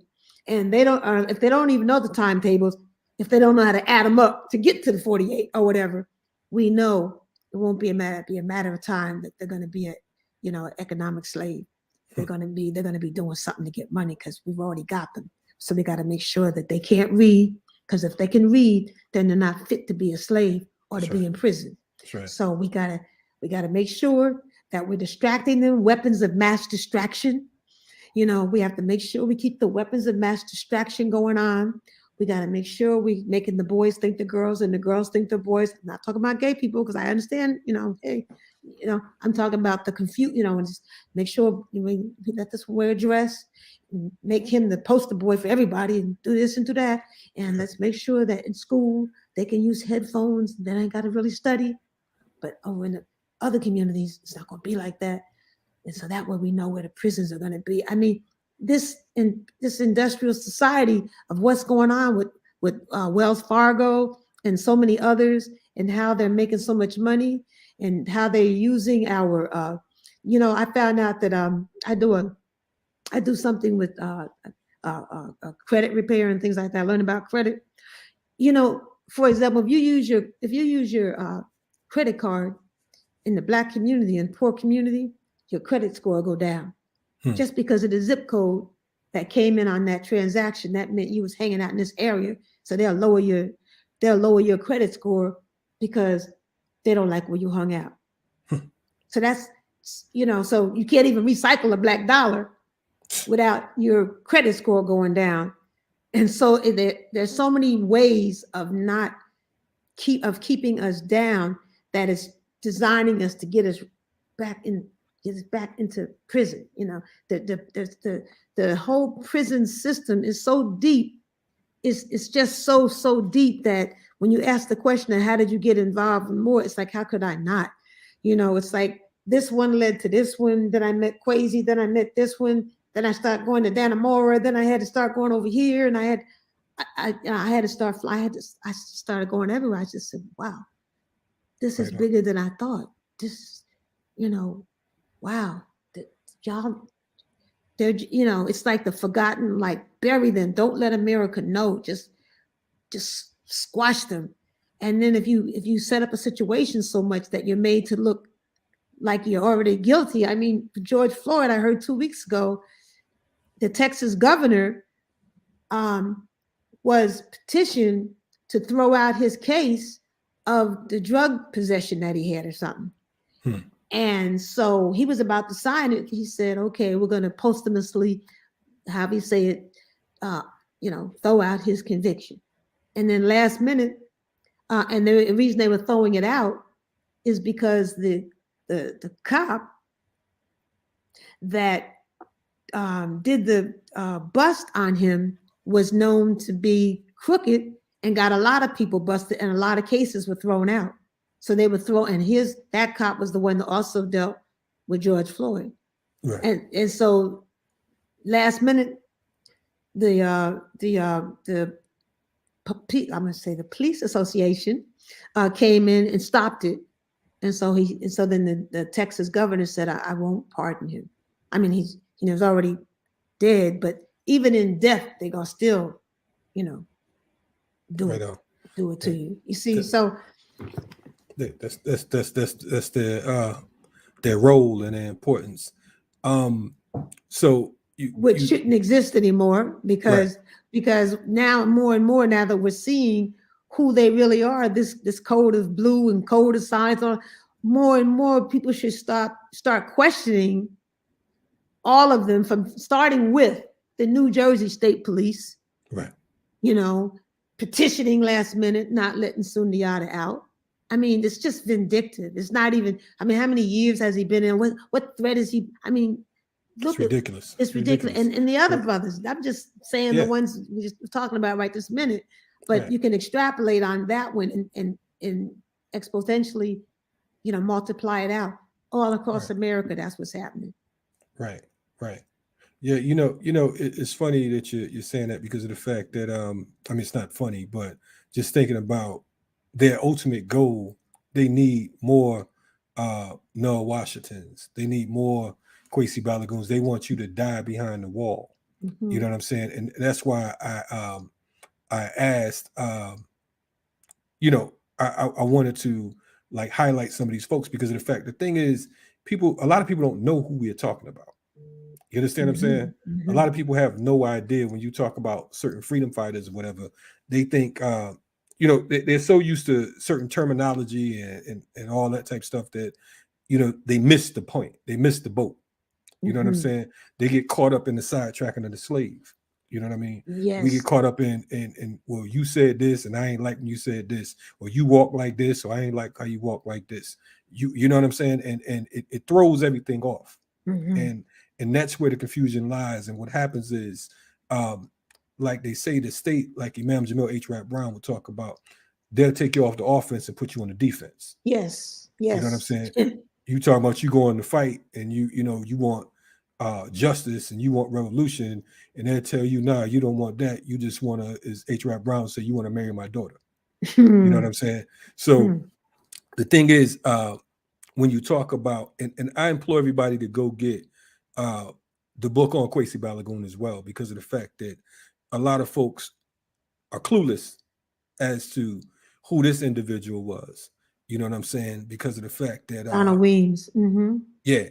Speaker 2: and they don't. If they don't even know the timetables, if they don't know how to add them up to get to the 48 or whatever, we know it won't be a matter of time that they're going to be an economic slave. They're going to be doing something to get money because we've already got them. So we got to make sure that they can't read, because if they can read, then they're not fit to be a slave or to be in prison.
Speaker 1: Right.
Speaker 2: So we gotta make sure that we're distracting them, weapons of mass distraction. We have to make sure we keep the weapons of mass distraction going on. We got to make sure we making the boys think the girls and the girls think the boys. I'm not talking about gay people, because I understand, hey, I'm talking about the confused, and just make sure we let this wear a dress, make him the poster boy for everybody, and do this and do that. And let's make sure that in school they can use headphones. They ain't got to really study. But over in the other communities, it's not going to be like that. And so that way we know where the prisons are going to be. I mean, this industrial society of what's going on with Wells Fargo and so many others, and how they're making so much money, and how they're using our, I found out that I do something with credit repair and things like that. I learn about credit. For example, if you use your credit card in the Black community and poor community, your credit score will go down. Just because of the zip code that came in on that transaction. That meant you was hanging out in this area, so they'll lower your credit score because they don't like where you hung out. So that's, so you can't even recycle a Black dollar without your credit score going down. And so there's so many ways of keeping us down, that is designing us to get us back into prison. The whole prison system is so deep. It's just so deep that when you ask the question of how did you get involved more, it's like, how could I not? It's like this one led to this one. Then I met Kwesi. Then I met this one. Then I started going to Dannemora. Then I had to start going over here, and I started going everywhere. I just said, wow, this is bigger than I thought. This, wow, y'all, it's like the forgotten, like bury them. Don't let America know. Just squash them. And then if you set up a situation so much that you're made to look like you're already guilty. I mean, George Floyd, I heard 2 weeks ago, the Texas governor was petitioned to throw out his case of the drug possession that he had or something. And so he was about to sign it. He said, okay, we're going to posthumously, how we say it, throw out his conviction. And then last minute, and the reason they were throwing it out is because the cop that did the bust on him was known to be crooked and got a lot of people busted, and a lot of cases were thrown out. So they would throw, and that cop was the one that also dealt with George Floyd. Right. And so last minute, I'm gonna say the police association came in and stopped it. And so then the Texas governor said, I won't pardon him. I mean, he was already dead, but even in death, they're gonna still, do it to you. You see, so
Speaker 1: that's their role and their importance. So
Speaker 2: which shouldn't exist anymore, because now more and more, now that we're seeing who they really are, this code of blue and code of science, more and more people should start questioning all of them, from starting with the New Jersey State Police,
Speaker 1: right?
Speaker 2: Petitioning last minute, not letting Sundiata out. I mean, it's just vindictive. It's not even, I mean, how many years has he been in? What threat is he? I mean, look,
Speaker 1: it's ridiculous.
Speaker 2: It's ridiculous. And the other brothers, I'm just saying the ones we're just talking about right this minute, but you can extrapolate on that one and exponentially, multiply it out all across America. That's what's happening.
Speaker 1: Right. Yeah, it's funny that you're saying that, because of the fact that I mean, it's not funny, but just thinking about their ultimate goal, they need more Noah Washingtons. They need more Kwesi Balagoons. They want you to die behind the wall. Mm-hmm. You know what I'm saying? And that's why I asked, I wanted to like highlight some of these folks because of the fact, the thing is, a lot of people don't know who we are talking about. You understand what I'm saying? A lot of people have no idea when you talk about certain freedom fighters or whatever. They think, they're so used to certain terminology and all that type of stuff that, they miss the point. They miss the boat. You know what I'm saying? They get caught up in the sidetracking of the slave. You know what I mean?
Speaker 2: Yes.
Speaker 1: We get caught up in well, you said this and I ain't like when you said this, or you walk like this, or I ain't like how you walk like this. You know what I'm saying? And it throws everything off. And that's where the confusion lies. And what happens is, like they say, the state, like Imam Jamil H. Rap Brown would talk about, they'll take you off the offense and put you on the defense.
Speaker 2: Yes.
Speaker 1: You know what I'm saying? You talk about you going to fight and you want justice and you want revolution, and they'll tell you, nah, you don't want that. You just want to, as H. Rap Brown say, you want to marry my daughter. You know what I'm saying? So the thing is, when you talk about, and I implore everybody to go get the book on Kwesi Balagoon as well, because of the fact that a lot of folks are clueless as to who this individual was. You know what I'm saying? Because of the fact that
Speaker 2: Anna Weems.
Speaker 1: Yeah.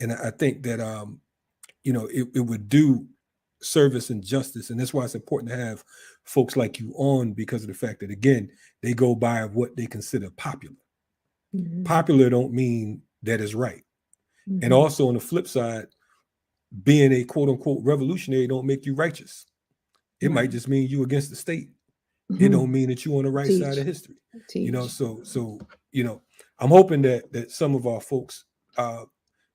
Speaker 1: And I think that it would do service and justice, and that's why it's important to have folks like you on, because of the fact that, again, they go by what they consider popular. Popular don't mean that is right. And also on the flip side, being a quote unquote revolutionary don't make you righteous. It might just mean you against the state. It don't mean that you on the right side of history. So I'm hoping that some of our folks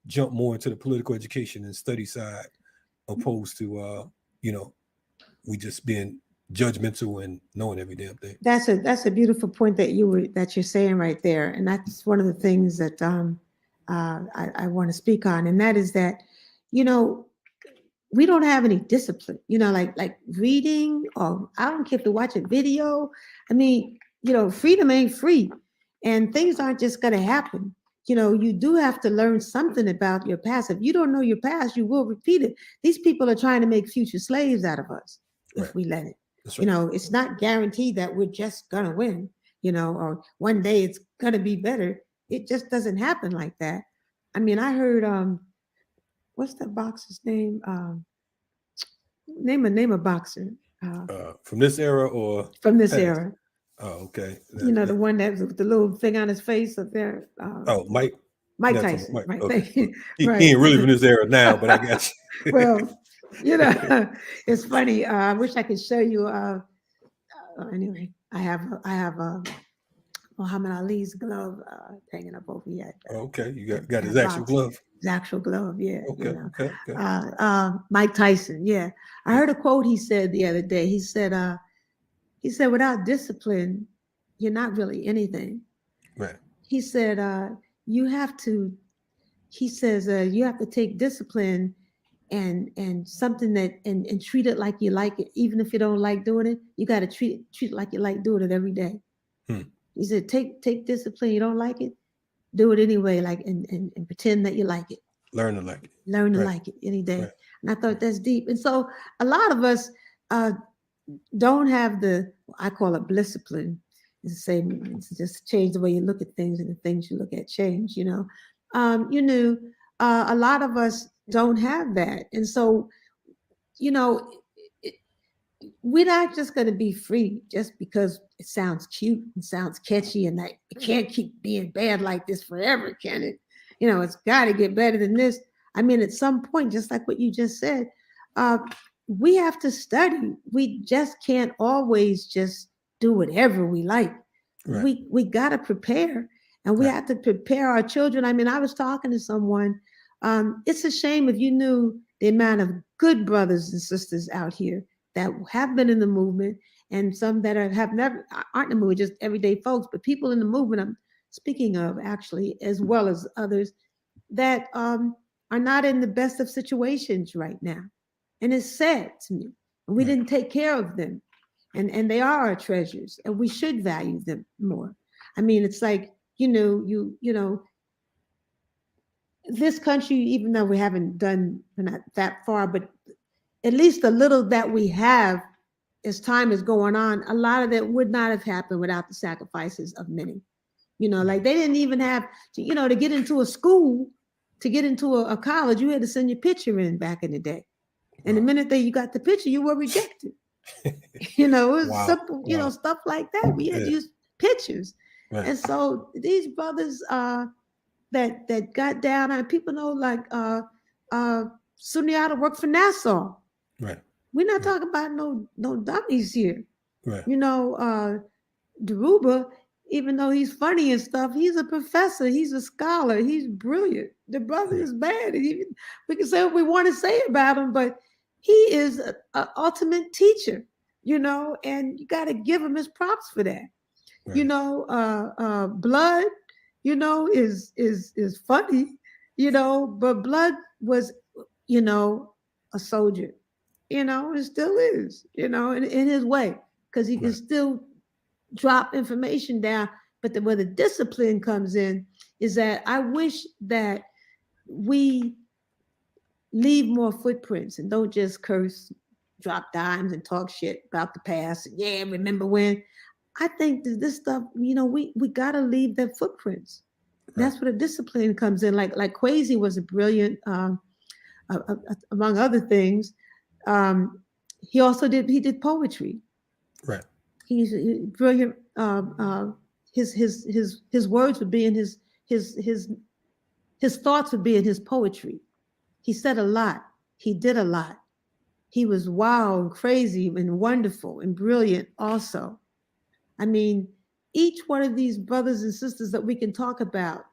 Speaker 1: jump more into the political education and study side, opposed to we just being judgmental and knowing every damn thing.
Speaker 2: That's a beautiful point that you're saying right there, and that's one of the things that I want to speak on, and that is that we don't have any discipline, like reading, or I don't care if you watch a video. I mean, freedom ain't free, and things aren't just going to happen. You do have to learn something about your past. If you don't know your past, you will repeat it. These people are trying to make future slaves out of us if we let it. Right. It's not guaranteed that we're just going to win, or one day it's going to be better. It just doesn't happen like that. I mean, I heard, what's that boxer's name? Name a boxer.
Speaker 1: From this era or?
Speaker 2: From this era.
Speaker 1: Oh, okay.
Speaker 2: The one that with the little thing on his face up there.
Speaker 1: Mike
Speaker 2: Tyson.
Speaker 1: Mike.
Speaker 2: Right.
Speaker 1: Okay. He ain't really from this era now, but I got you.
Speaker 2: Well, it's funny. I wish I could show you. Anyway, I have Muhammad Ali's glove hanging up over here.
Speaker 1: Okay, you got his actual glove.
Speaker 2: His actual glove, yeah.
Speaker 1: Okay.
Speaker 2: Mike Tyson, yeah. I heard a quote he said the other day. He said, without discipline, you're not really anything.
Speaker 1: Right.
Speaker 2: He said, you have to take discipline and something that and treat it like you like it, even if you don't like doing it. You got to treat it like you like doing it every day. He said, take discipline. You don't like it, do it anyway, like and pretend that you like it.
Speaker 1: Learn to like it.
Speaker 2: Learn to like it any day. Right. And I thought that's deep. And so a lot of us don't have I call it blisscipline. It's the same. It's just change the way you look at things, and the things you look at change. A lot of us don't have that, and so we're not just going to be free just because it sounds cute and sounds catchy, and like it can't keep being bad like this forever, can it? It's got to get better than this. I mean, at some point, just like what you just said, we have to study. We just can't always just do whatever we like. Right. We got to prepare, and we have to prepare our children. I mean, I was talking to someone. It's a shame if you knew the amount of good brothers and sisters out here that have been in the movement, and some that have never aren't in the movement, just everyday folks, but people in the movement I'm speaking of, actually, as well as others that are not in the best of situations right now. And it's sad to me. And we didn't take care of them. And they are our treasures, and we should value them more. I mean, it's like, this country, even though we haven't done, we're not that far, but at least the little that we have, as time is going on, a lot of that would not have happened without the sacrifices of many. You know, like they didn't even have to, you know, to get into a school, to get into a college, you had to send your picture in back in the day. And the minute that you got the picture, you were rejected. You know, it was simple, you know, stuff like that. We had to use pictures.
Speaker 1: Right.
Speaker 2: And so these brothers that got down, and people know like Sunyata worked for Nassau.
Speaker 1: Right.
Speaker 2: We're not talking about no dummies here.
Speaker 1: Right.
Speaker 2: You know, Daruba, even though he's funny and stuff, he's a professor, he's a scholar, he's brilliant. The brother is bad. We can say what we want to say about him, but he is an ultimate teacher, you know, and you got to give him his props for that. Right. You know, Blood, you know, is funny, you know, but Blood was, you know, a soldier, you know, and still is, you know, in his way, because he can still drop information down. But where the discipline comes in is that I wish that we leave more footprints and don't just curse, drop dimes, and talk shit about the past. Yeah, remember when? I think that this stuff, you know, we gotta leave their footprints. That's where the discipline comes in. Like Kwesi was a brilliant, among other things. He also did poetry. Right. He's brilliant. His words would be in his thoughts would be in his poetry. He said a lot. He did a lot. He was wild and crazy and wonderful and brilliant also. I mean, each one of these brothers and sisters that we can talk about,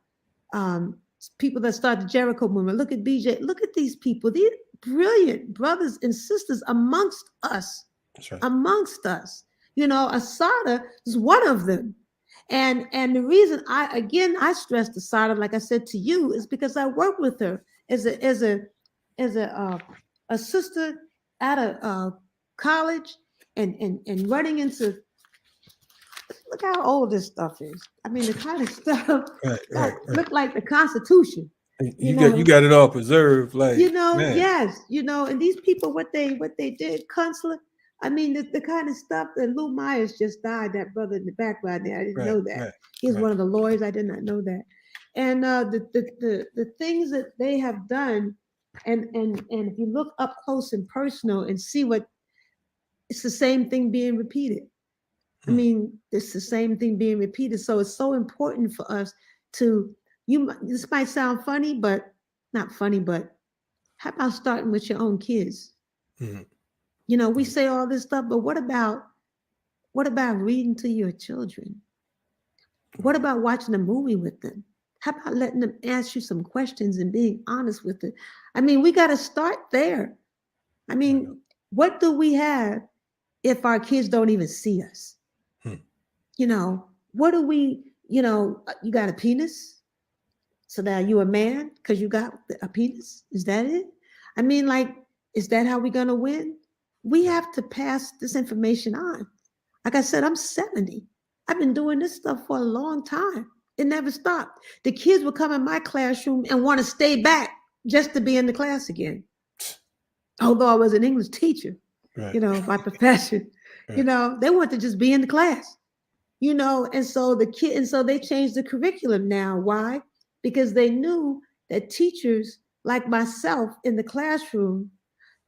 Speaker 2: people that started the Jericho movement, look at BJ, look at these people. These brilliant brothers and sisters amongst us. That's right. Amongst us. You know, Assata is one of them. And the reason I stressed Assata, like I said to you, is because I worked with her as a sister at a college and running into. Look how old this stuff is. I mean, the kind of stuff look like the Constitution.
Speaker 1: You got it all preserved, like,
Speaker 2: you know, man. Yes, you know, and these people, what they did, consulate. I mean, the kind of stuff that Lou Myers just died, that brother in the background there. I didn't know that. He's one of the lawyers. I did not know that. And the things that they have done, and if you look up close and personal and see what, it's the same thing being repeated. I mean, it's the same thing being repeated. So it's so important for us to, this might sound funny, but not funny, but how about starting with your own kids? Mm-hmm. You know, we say all this stuff, but what about reading to your children? What about watching a movie with them? How about letting them ask you some questions and being honest with it? I mean, we got to start there. I mean, what do we have if our kids don't even see us? You know, what do we, you know, you got a penis? So now you a man because you got a penis? Is that it? I mean, like, is that how we're going to win? We have to pass this information on. Like I said, I'm 70. I've been doing this stuff for a long time. It never stopped. The kids would come in my classroom and want to stay back just to be in the class again. Although I was an English teacher, you know, by profession, you know, they want to just be in the class. You know, and so they changed the curriculum now. Why? Because they knew that teachers like myself in the classroom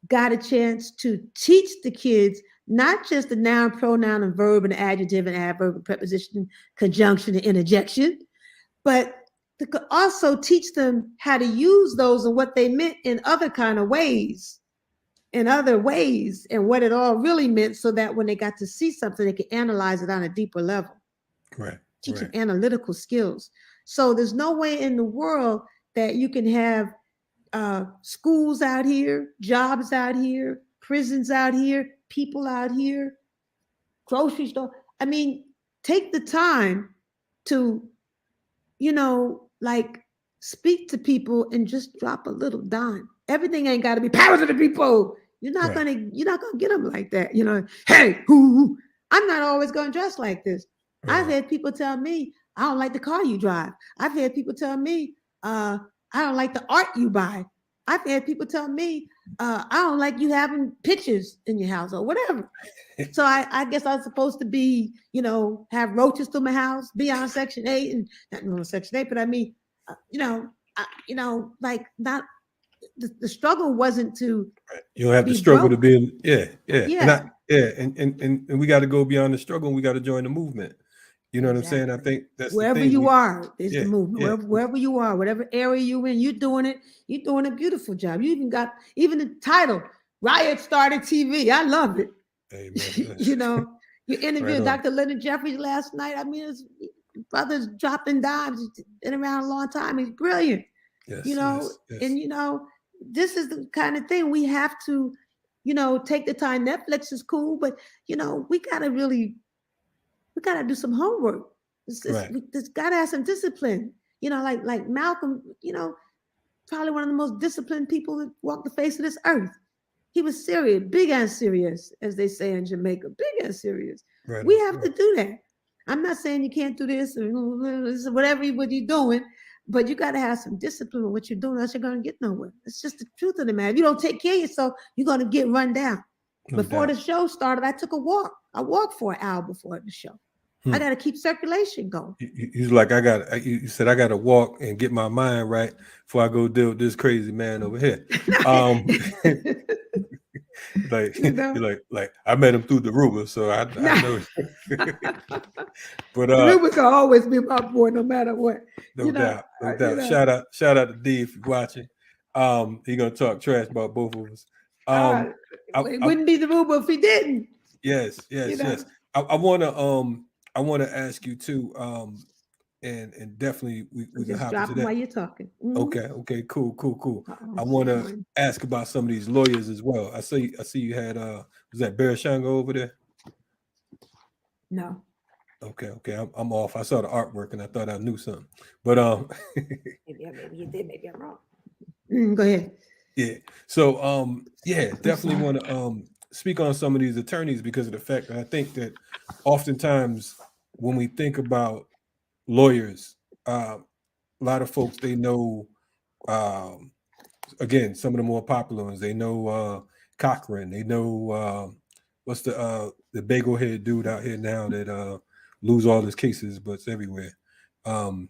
Speaker 2: got a chance to teach the kids not just the noun, pronoun, and verb, and adjective, and adverb, and preposition, conjunction, and interjection, but to also teach them how to use those and what they meant in other kind of ways. In other ways, and what it all really meant, so that when they got to see something, they could analyze it on a deeper level. Right. Teach them analytical skills. So there's no way in the world that you can have schools out here, jobs out here, prisons out here, people out here, grocery store. I mean, take the time to, you know, like, speak to people and just drop a little dime. Everything ain't got to be power to the people. You're not gonna get them like that. You know, hey, who? I'm not always gonna dress like this. I've had people tell me, I don't like the car you drive. I've had people tell me, I don't like the art you buy. I've had people tell me, I don't like you having pictures in your house or whatever. So I guess I was supposed to be, have roaches through my house, be on Section 8, and not on Section 8, but I mean, like not the struggle wasn't to
Speaker 1: You don't have to
Speaker 2: be
Speaker 1: struggle to
Speaker 2: broke.
Speaker 1: be in,
Speaker 2: Yeah.
Speaker 1: And we got to go beyond the struggle, and we got to join the movement. You know what I'm saying? I think that's
Speaker 2: Wherever
Speaker 1: the thing.
Speaker 2: you are, there's the
Speaker 1: Yeah,
Speaker 2: movement. Wherever you are, whatever area you're in, you're doing it. You're doing a beautiful job. You even got the title, Riot Started TV. I love it.
Speaker 1: Hey, man,
Speaker 2: You interviewed
Speaker 1: right on.
Speaker 2: Dr. Leonard Jeffries last night. I mean, his brother's dropping dimes. He's been around a long time. He's brilliant.
Speaker 1: Yes,
Speaker 2: And this is the kind of thing we have to, take the time. Netflix is cool, but we gotta do some homework. This gotta have some discipline. Like Malcolm, probably one of the most disciplined people that walked the face of this earth. He was serious, big and serious, as they say in Jamaica, big and serious.
Speaker 1: Right
Speaker 2: We have to do that. I'm not saying you can't do this or whatever you're doing, but you got to have some discipline with what you're doing, else you're going to get nowhere. It's just the truth of the matter. If you don't take care of yourself, you're going to get run down. Before the show started, I took a walk. I walked for an hour before the show. I got to keep circulation going.
Speaker 1: He's like, you said I got to walk and get my mind right before I go deal with this crazy man over here. Like I met him through the Ruba, so I know. But
Speaker 2: the Ruba can always be my boy, no matter what.
Speaker 1: No doubt. Shout out to D if you're watching. He gonna talk trash about both of us.
Speaker 2: It wouldn't be the Ruba if he didn't.
Speaker 1: Yes. I wanna ask you too. And definitely we can hop into that
Speaker 2: while you're talking.
Speaker 1: Mm-hmm. Okay, cool. I want to ask about some of these lawyers as well. I see you had was that Bibi Angola over there?
Speaker 2: No.
Speaker 1: Okay, I'm off. I saw the artwork and I thought I knew something, but
Speaker 2: maybe you did, maybe I'm wrong. Go ahead.
Speaker 1: Yeah. So definitely want to speak on some of these attorneys because of the fact that I think that oftentimes when we think about lawyers, a lot of folks, they know, again, some of the more popular ones. They know Cochran. They know what's the bagel head dude out here now that lose all his cases, but it's everywhere. What's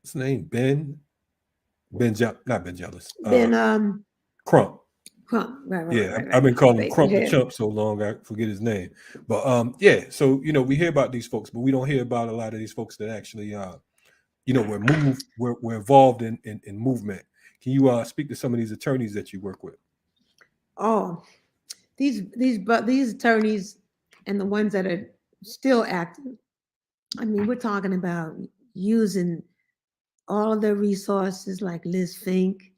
Speaker 1: his name? Not Ben Jealous. Crump.
Speaker 2: Right.
Speaker 1: I've been calling him Crump the Chump so long I forget his name. But so we hear about these folks, but we don't hear about a lot of these folks that actually we're involved in movement. Can you speak to some of these attorneys that you work with?
Speaker 2: Oh, these attorneys and the ones that are still active. I mean, we're talking about using all of their resources like Liz Fink,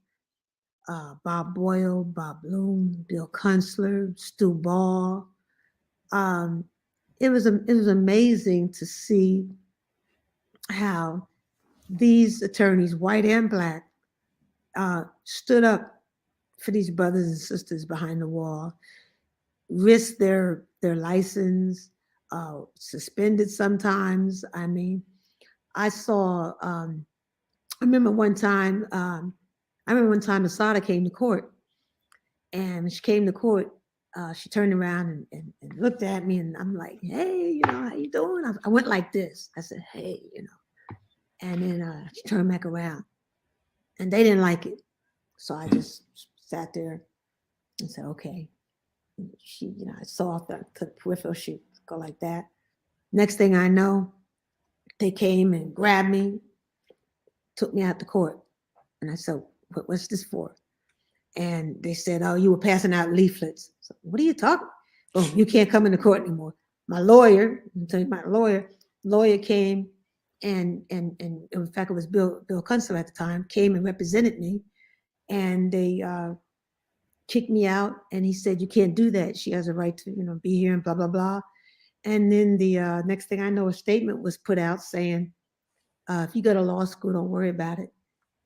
Speaker 2: Bob Boyle, Bob Bloom, Bill Kunstler, Stu Ball. It was amazing to see how these attorneys, white and black, stood up for these brothers and sisters behind the wall, risked their license, suspended sometimes. I mean, I saw. I remember one time Assata came to court, and when she came to court, she turned around and looked at me, and I'm like, hey, how you doing? I went like this. I said, hey, and then she turned back around, and they didn't like it. So I just sat there and said, okay. She, I saw the peripheral, she go like that. Next thing I know, they came and grabbed me, took me out to court. And I said, what's this for? And they said, oh, you were passing out leaflets. So, what are you talking about? Oh, you can't come into court anymore. My lawyer, I'm telling you, my lawyer came and in fact, it was Bill Kunstler at the time, came and represented me. And they kicked me out. And he said, you can't do that. She has a right to, be here and blah, blah, blah. And then the next thing I know, a statement was put out saying, if you go to law school, don't worry about it.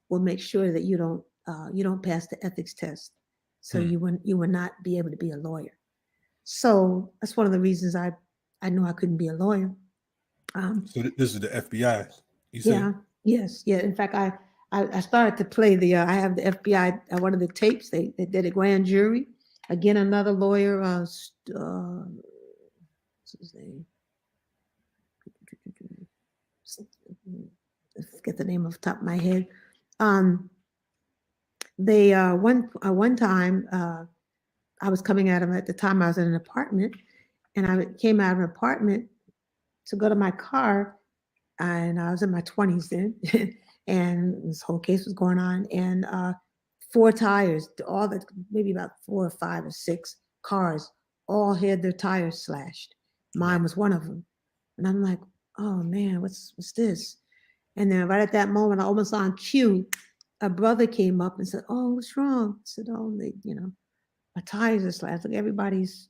Speaker 2: We'll make sure that you don't pass the ethics test, so you will not be able to be a lawyer. So that's one of the reasons I knew I couldn't be a lawyer.
Speaker 1: So this is the FBI.
Speaker 2: You said? Yes. In fact, I started to play the. I have the FBI. One of the tapes. They did a grand jury. Again, another lawyer. What's his name? I forget the name off the top of my head. They one time I was coming out of, at the time I was in an apartment, and I came out of an apartment to go to my car, and I was in my 20s then, and this whole case was going on, and 4 tires, all the maybe about 4 or 5 or 6 cars, all had their tires slashed. Mine was one of them, and I'm like, oh man, what's this? And then right at that moment, almost on cue, a brother came up and said, "Oh, what's wrong?" I said, "Oh, my tires are slashed. Like everybody's,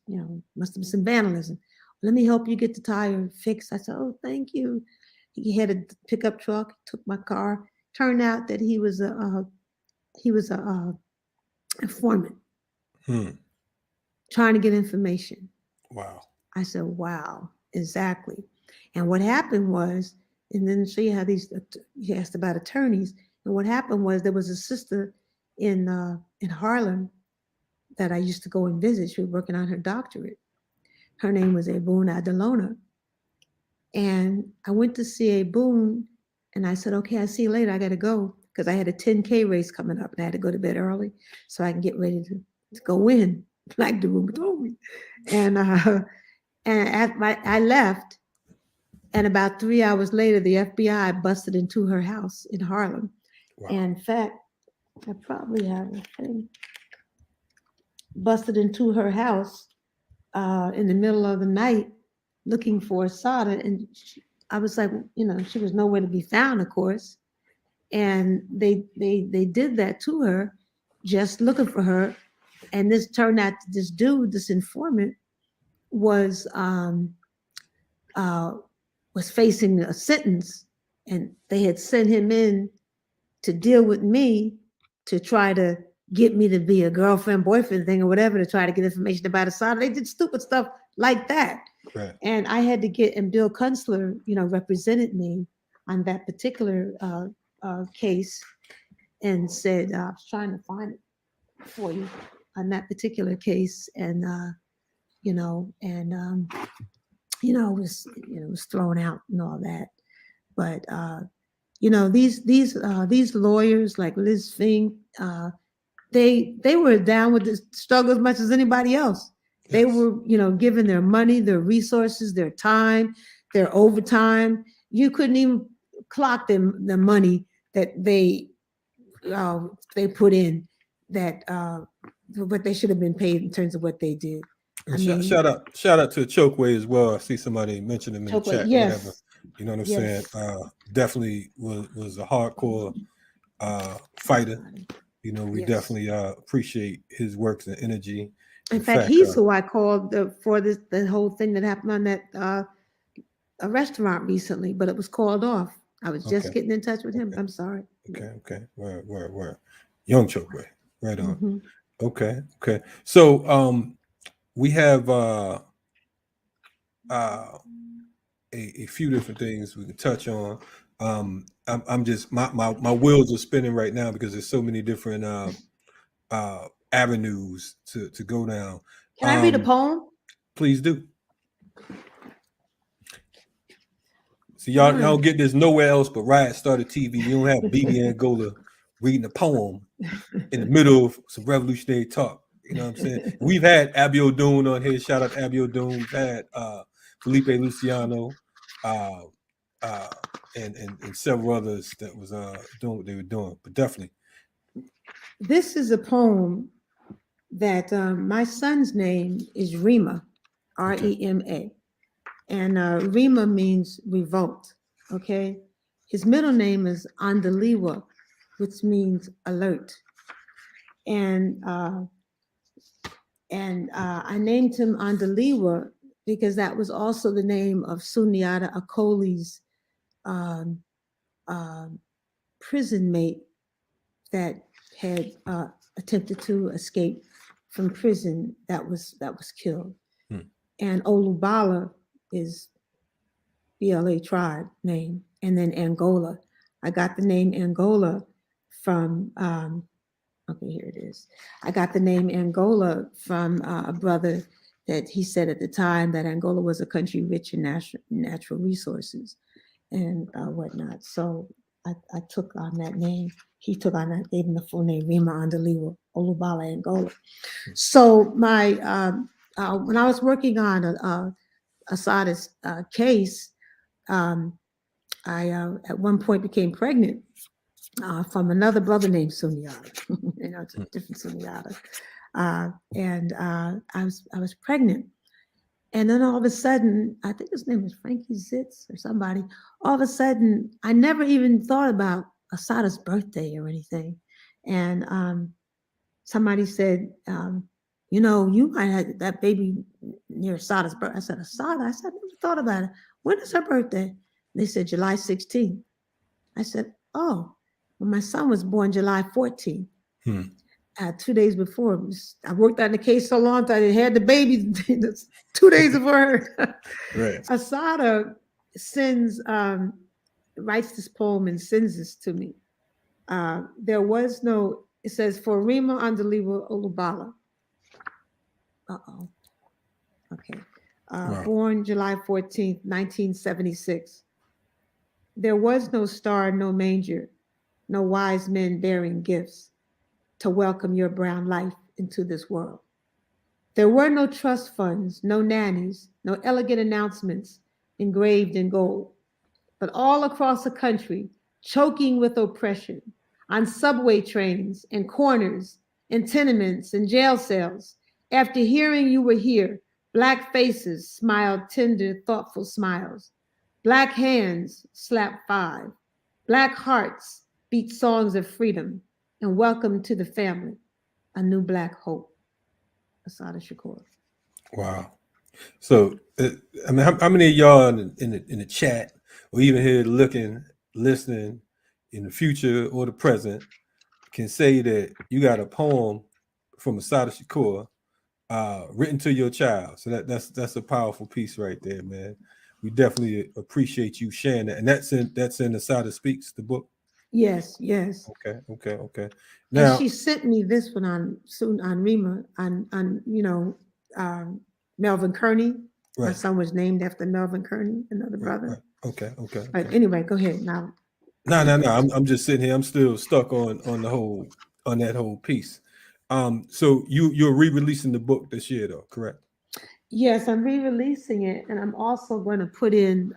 Speaker 2: must have been some vandalism. Let me help you get the tire fixed." I said, "Oh, thank you." He had a pickup truck, took my car. Turned out that he was a informant trying to get information.
Speaker 1: Wow.
Speaker 2: I said, "Wow, exactly." And what happened was, and then she had he asked about attorneys. And what happened was there was a sister in Harlem that I used to go and visit. She was working on her doctorate. Her name was Abun Adelona. And I went to see Abun, and I said, "Okay, I'll see you later. I got to go," because I had a 10K race coming up, and I had to go to bed early so I can get ready to go win, like the room told me. And I left, and about 3 hours later, the FBI busted into her house in Harlem. Wow. And in fact, I probably have a thing. Busted into her house in the middle of the night looking for Assata. And I was like, she was nowhere to be found, of course. And they did that to her, just looking for her. And this turned out this dude, this informant, was facing a sentence, and they had sent him in to deal with me to try to get me to be a girlfriend, boyfriend thing or whatever, to try to get information about Assata. They did stupid stuff like that. Right. And I had to get, and Bill Kunstler, represented me on that particular case, and said, I was trying to find it for you on that particular case. And, it was thrown out and all that. But, these lawyers like Liz Fink, they were down with the struggle as much as anybody else. Yes. They were, giving their money, their resources, their time, their overtime. You couldn't even clock them the money that they put in, that what they should have been paid in terms of what they did.
Speaker 1: Shout out to Chokeway as well. I see somebody mentioned him in the chat.
Speaker 2: Yes.
Speaker 1: Whatever. You know what I'm saying? Definitely was a hardcore fighter. We definitely appreciate his works and energy.
Speaker 2: In fact, he's who I called for the whole thing that happened on that a restaurant recently, but it was called off. I was just getting in touch with him. I'm sorry.
Speaker 1: Okay. Where? Young Chokeway. Right on. Mm-hmm. Okay. So we have a few different things we can touch on. I'm just my wheels are spinning right now because there's so many different avenues to go down.
Speaker 2: Can I read a poem?
Speaker 1: Please do. So y'all don't get this nowhere else but Riot Started TV. You don't have Bibi Angola reading a poem in the middle of some revolutionary talk. You know what I'm saying? We've had Abiel Doon on here. Shout out to Abiel Doon. We've had Felipe Luciano and several others that was doing what they were doing. But definitely.
Speaker 2: This is a poem that my son's name is Rema, R-E-M-A. And Rema means revolt, okay? His middle name is Andaliwa, which means alert. And I named him Andaliwa because that was also the name of Sundiata Akoli's prison mate that had attempted to escape from prison that was killed. And Olubala is BLA tribe name, and then Angola. I got the name Angola from, okay, here it is. I got the name Angola from a brother that he said at the time that Angola was a country rich in natural resources and whatnot. So I took on that name. He took on that, gave him the full name, Rima Andaliwa Olubala Angola. So my when I was working on Assata's case, I at one point became pregnant from another brother named Sunyata. You know, it's a different Sunyata. And I was pregnant. And then all of a sudden, I think his name was Frankie Zitz or somebody. All of a sudden, I never even thought about Assata's birthday or anything. And somebody said, you know, you might have that baby near Assata's birthday. I said, Assata? I said, I never thought about it. When is her birthday? They said July 16th. I said, oh, well, my son was born July 14th. 2 days before. I worked on the case so long that I had the baby 2 days before her.
Speaker 1: Right.
Speaker 2: Assata sends, writes this poem and sends this to me. There was no, it says, for Rima Andaliwa Olubala. Uh-oh. Okay.
Speaker 1: Wow.
Speaker 2: Born July 14th, 1976. There was no star, no manger, no wise men bearing gifts to welcome your brown life into this world. There were no trust funds, no nannies, no elegant announcements engraved in gold, but all across the country, choking with oppression, on subway trains and corners, in tenements and jail cells, after hearing you were here, Black faces smiled tender, thoughtful smiles. Black hands slapped 5. Black hearts beat songs of freedom and welcome to the family, a new Black hope. Assata Shakur.
Speaker 1: Wow. So, I mean, how many of y'all in the chat, or even here looking, listening, in the future or the present, can say that you got a poem from Assata Shakur written to your child? So that's a powerful piece right there, man. We definitely appreciate you sharing that, and that's in Assata Speaks, the book.
Speaker 2: Yes, yes.
Speaker 1: Okay.
Speaker 2: And
Speaker 1: Now,
Speaker 2: she sent me this one on Rima on Melvin Kearney. My
Speaker 1: right.
Speaker 2: son was named after Melvin Kearney, another brother.
Speaker 1: Right. Okay.
Speaker 2: But anyway, go ahead now.
Speaker 1: No. I'm just sitting here. I'm still stuck on that whole piece. So you're re-releasing the book this year, though, correct?
Speaker 2: Yes, I'm re-releasing it, and I'm also going to put in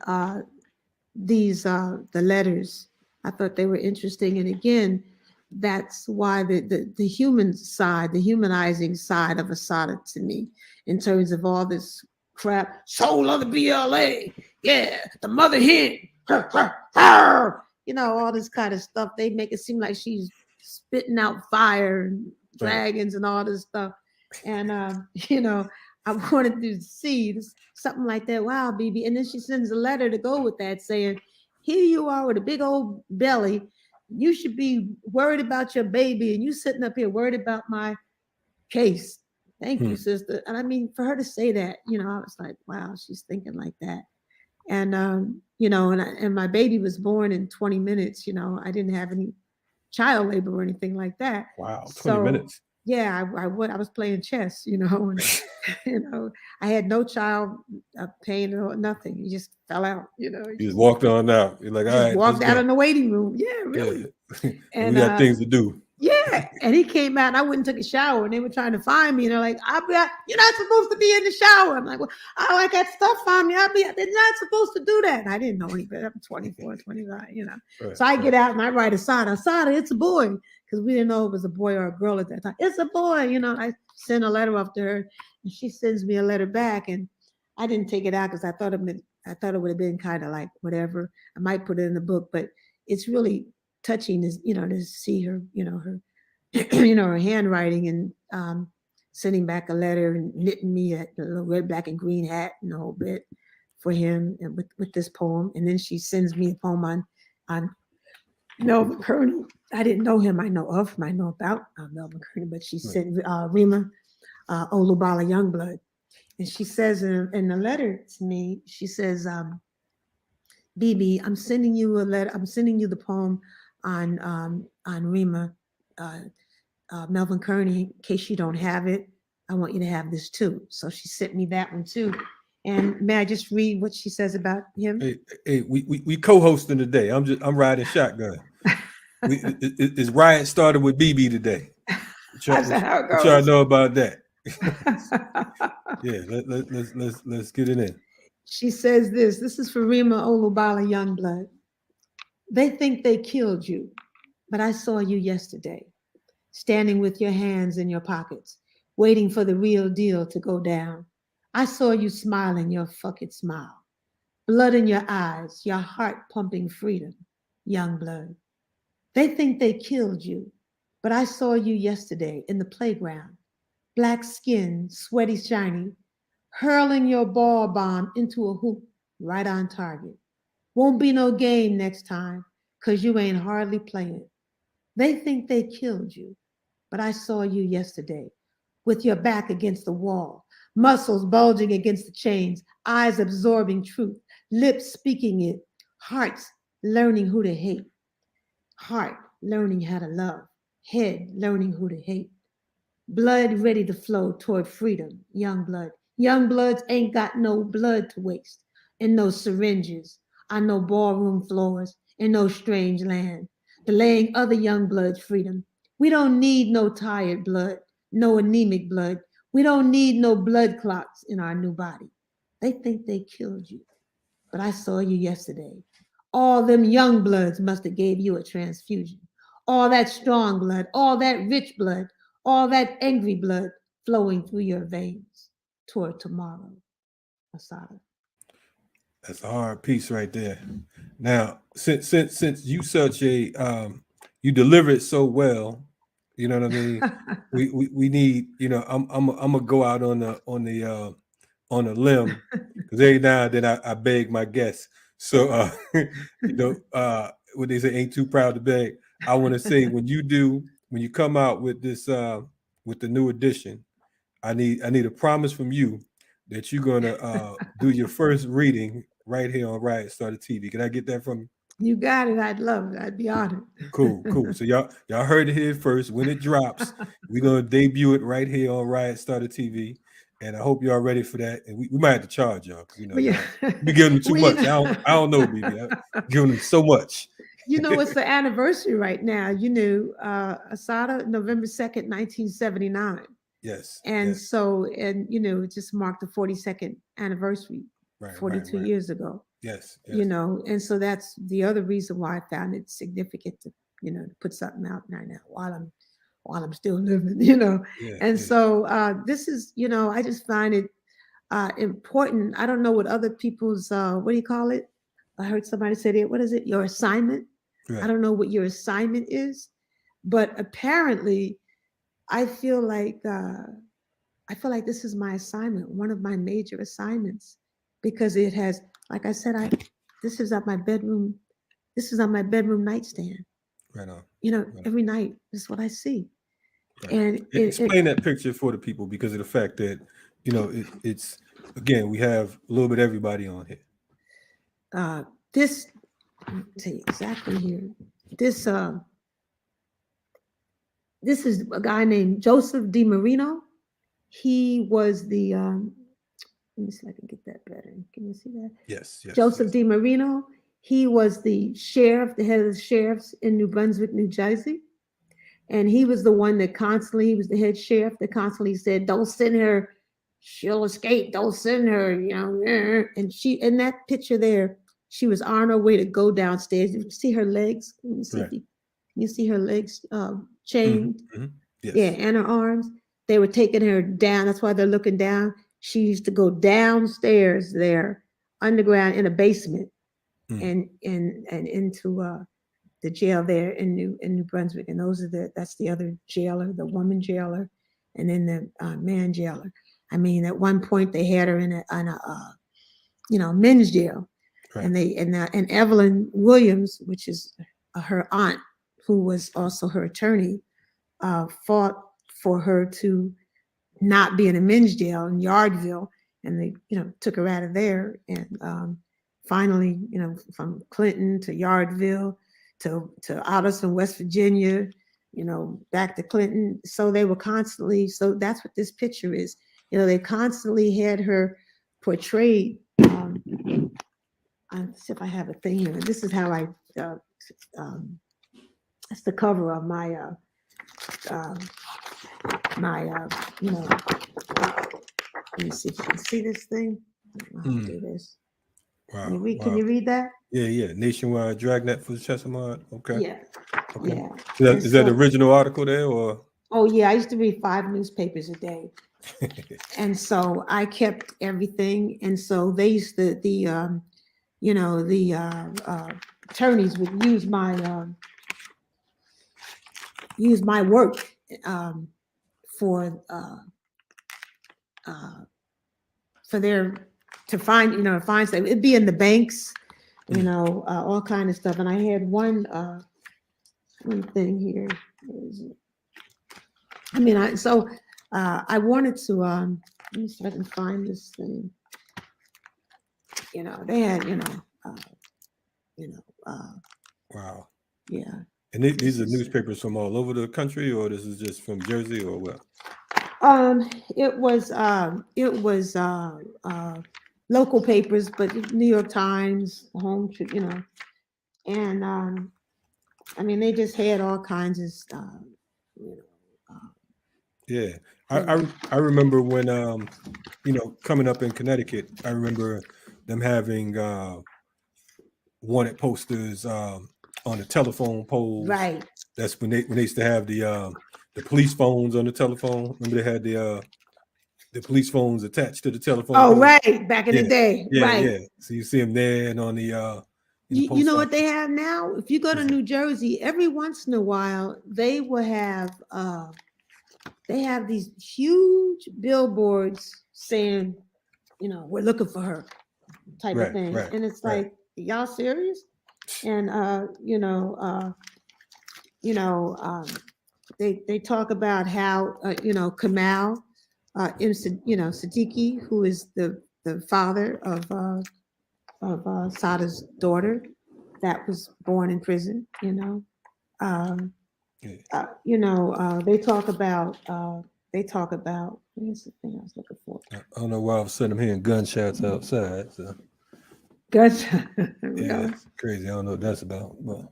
Speaker 2: these the letters. I thought they were interesting, and again, that's why the human side, the humanizing side of Assata to me, in terms of all this crap, soul of the BLA, yeah, the mother hen, you know, all this kind of stuff. They make it seem like she's spitting out fire and dragons and all this stuff, and you know, I wanted to see this, something like that. Wow, Bibi. And then she sends a letter to go with that saying, here you are with a big old belly. You should be worried about your baby. And you sitting up here worried about my case. Thank you, sister. And I mean, for her to say that, you know, I was like, wow, she's thinking like that. And, you know, and my baby was born in 20 minutes. You know, I didn't have any child labor or anything like that.
Speaker 1: Wow, 20 minutes.
Speaker 2: Yeah, I was playing chess, you know, and you know, I had no child pain or nothing. You just fell out, you know.
Speaker 1: You just walked on out. You're like, all right,
Speaker 2: walked out in the waiting room. Yeah, really.
Speaker 1: Yeah.
Speaker 2: And
Speaker 1: we got things to do.
Speaker 2: Yeah, and he came out, and I went and took a shower, and they were trying to find me, and they're like, "You're not supposed to be in the shower." I'm like, "Well, I got stuff on me. They're not supposed to do that." And I didn't know any better. I'm 24, 25, you know. Right, so I get out and I write Assata, it's a boy, because we didn't know if it was a boy or a girl at that time. It's a boy, you know. I send a letter off to her, and she sends me a letter back, and I didn't take it out because I thought it would have been kind of like whatever. I might put it in the book, but it's really touching, is, you know, to see her, you know, her you know, her handwriting, and sending back a letter and knitting me a little red, black, and green hat and the whole bit for him, and with this poem. And then she sends me a poem on Melvin Kearney. I didn't know him. I know about Melvin Kearney, but she sent Rima Olubala Youngblood, and she says in the letter to me, she says, Bibi, I'm sending you a letter. I'm sending you the poem on Rima, Melvin Kearney. In case you don't have it, I want you to have this too. So she sent me that one too. And may I just read what she says about him?
Speaker 1: Hey, we co-hosting today. I'm riding shotgun. This riot started with Bibi today.
Speaker 2: That's how it
Speaker 1: What y'all
Speaker 2: goes.
Speaker 1: know about that? Yeah, let's get it in.
Speaker 2: She says this. This is for Rima Olubala Youngblood. They think they killed you, but I saw you yesterday, standing with your hands in your pockets, waiting for the real deal to go down. I saw you smiling your fuck it smile, blood in your eyes, your heart pumping freedom, young blood. They think they killed you, but I saw you yesterday in the playground, black skin, sweaty, shiny, hurling your ball bomb into a hoop right on target. Won't be no game next time, 'cause you ain't hardly playing. They think they killed you, but I saw you yesterday with your back against the wall, muscles bulging against the chains, eyes absorbing truth, lips speaking it, hearts learning who to hate, heart learning how to love, head learning who to hate, blood ready to flow toward freedom, young blood. Young bloods ain't got no blood to waste in no syringes, on no ballroom floors, in no strange land, delaying other young bloods' freedom. We don't need no tired blood, no anemic blood. We don't need no blood clots in our new body. They think they killed you, but I saw you yesterday. All them young bloods must have gave you a transfusion. All that strong blood, all that rich blood, all that angry blood flowing through your veins toward tomorrow, Assata.
Speaker 1: That's a hard piece right there. Now, since you such a you deliver it so well, you know what I mean. We need, you know, I'm gonna go out on a limb, because every now and then I beg my guests. So you know, what they say, ain't too proud to beg. I want to say, when you come out with this with the new edition, I need a promise from you that you're gonna do your first reading right here on Riot Started TV. Can I get that from you?
Speaker 2: You got it. I'd love it. I'd be honored.
Speaker 1: Cool. So y'all heard it here first. When it drops, we're gonna debut it right here on Riot Started TV. And I hope y'all ready for that. And we might have to charge y'all, because you know, y'all be giving them too much. I don't know, Bibi. I'm giving them so much.
Speaker 2: You know, it's the anniversary right now. You knew Assata, November 2nd, 1979.
Speaker 1: Yes.
Speaker 2: And
Speaker 1: yes.
Speaker 2: so, and you know, it just marked the 42nd anniversary,
Speaker 1: Right,
Speaker 2: 42
Speaker 1: right.
Speaker 2: years ago.
Speaker 1: Yes.
Speaker 2: You know, and so that's the other reason why I found it significant to, you know, to put something out right now while I'm still living, you know. And so this is, you know, I just find it important. I don't know what other people's what do you call it? I heard somebody say it. What is it? Your assignment?
Speaker 1: Right.
Speaker 2: I don't know what your assignment is, but apparently I feel like this is my assignment, one of my major assignments, because it has, like I said, this is at my bedroom. This is on my bedroom nightstand.
Speaker 1: Right on.
Speaker 2: You know,
Speaker 1: Right.
Speaker 2: every night this is what I see.
Speaker 1: Right.
Speaker 2: And
Speaker 1: explain that picture for the people, because of the fact that, you know, it's again, we have a little bit of everybody on here.
Speaker 2: This, let me tell you exactly here. This is a guy named Joseph DiMarino. He was the let me see if I can get that better. Can you see that?
Speaker 1: Yes.
Speaker 2: Joseph DiMarino. He was the sheriff, the head of the sheriffs in New Brunswick, New Jersey. And he was the one that constantly, he was the head sheriff that constantly said, don't send her, she'll escape, don't send her, you know. And she, in that picture there, she was on her way to go downstairs. You see her legs? Can you see,
Speaker 1: Right.
Speaker 2: you see her legs chained?
Speaker 1: Mm-hmm. Yes.
Speaker 2: Yeah, and her arms. They were taking her down. That's why they're looking down. She used to go downstairs there, underground in a basement, and into the jail there in New Brunswick. And that's the other jailer, the woman jailer, and then the man jailer. I mean, at one point they had her in a men's jail,
Speaker 1: Right.
Speaker 2: and Evelyn Williams, which is her aunt, who was also her attorney, fought for her to not be in a men's jail in Yardville, and they, took her out of there. And finally, from Clinton to Yardville, to Alderson, West Virginia, back to Clinton. So they were constantly, so that's what this picture is. They constantly had her portrayed. Let's see if I have a thing here. This is how it's the cover of my, let me see if you can see this thing. I don't know how to do this.
Speaker 1: Wow.
Speaker 2: Can you read that?
Speaker 1: Yeah. Nationwide Dragnet for Chesamond. Okay.
Speaker 2: Yeah.
Speaker 1: Okay.
Speaker 2: Yeah.
Speaker 1: Is that the original article there or?
Speaker 2: Oh yeah, I used to read 5 newspapers a day. And so I kept everything. And so they used to, the attorneys would use my work for their, to find, find stuff. It'd be in the banks, all kind of stuff. And I had one thing here. I wanted to, let me see if I can find this thing. They had,
Speaker 1: wow.
Speaker 2: Yeah.
Speaker 1: And these are newspapers from all over the country, or this is just from Jersey, or what?
Speaker 2: It was local papers, but New York Times, Home, and I mean, they just had all kinds of stuff.
Speaker 1: Yeah, I remember when coming up in Connecticut, I remember them having wanted posters on the telephone poles.
Speaker 2: Right.
Speaker 1: That's when they used to have the police phones on the telephone. Remember they had the police phones attached to the telephone.
Speaker 2: Oh,
Speaker 1: pole?
Speaker 2: right, back in the day.
Speaker 1: Yeah,
Speaker 2: right.
Speaker 1: yeah. So you see them there and on the.
Speaker 2: You know what they have now? If you go to New Jersey, every once in a while they will have these huge billboards saying, we're looking for her, type of thing. And it's like, y'all serious? And they talk about how Kamal Siddiqui, who is the father of Assata's daughter that was born in prison, they talk about what's the thing I was looking for?
Speaker 1: I don't know why all of a sudden I'm hearing gunshots outside. So.
Speaker 2: Gunshot.
Speaker 1: Yeah, it's crazy. I don't know what that's about. But.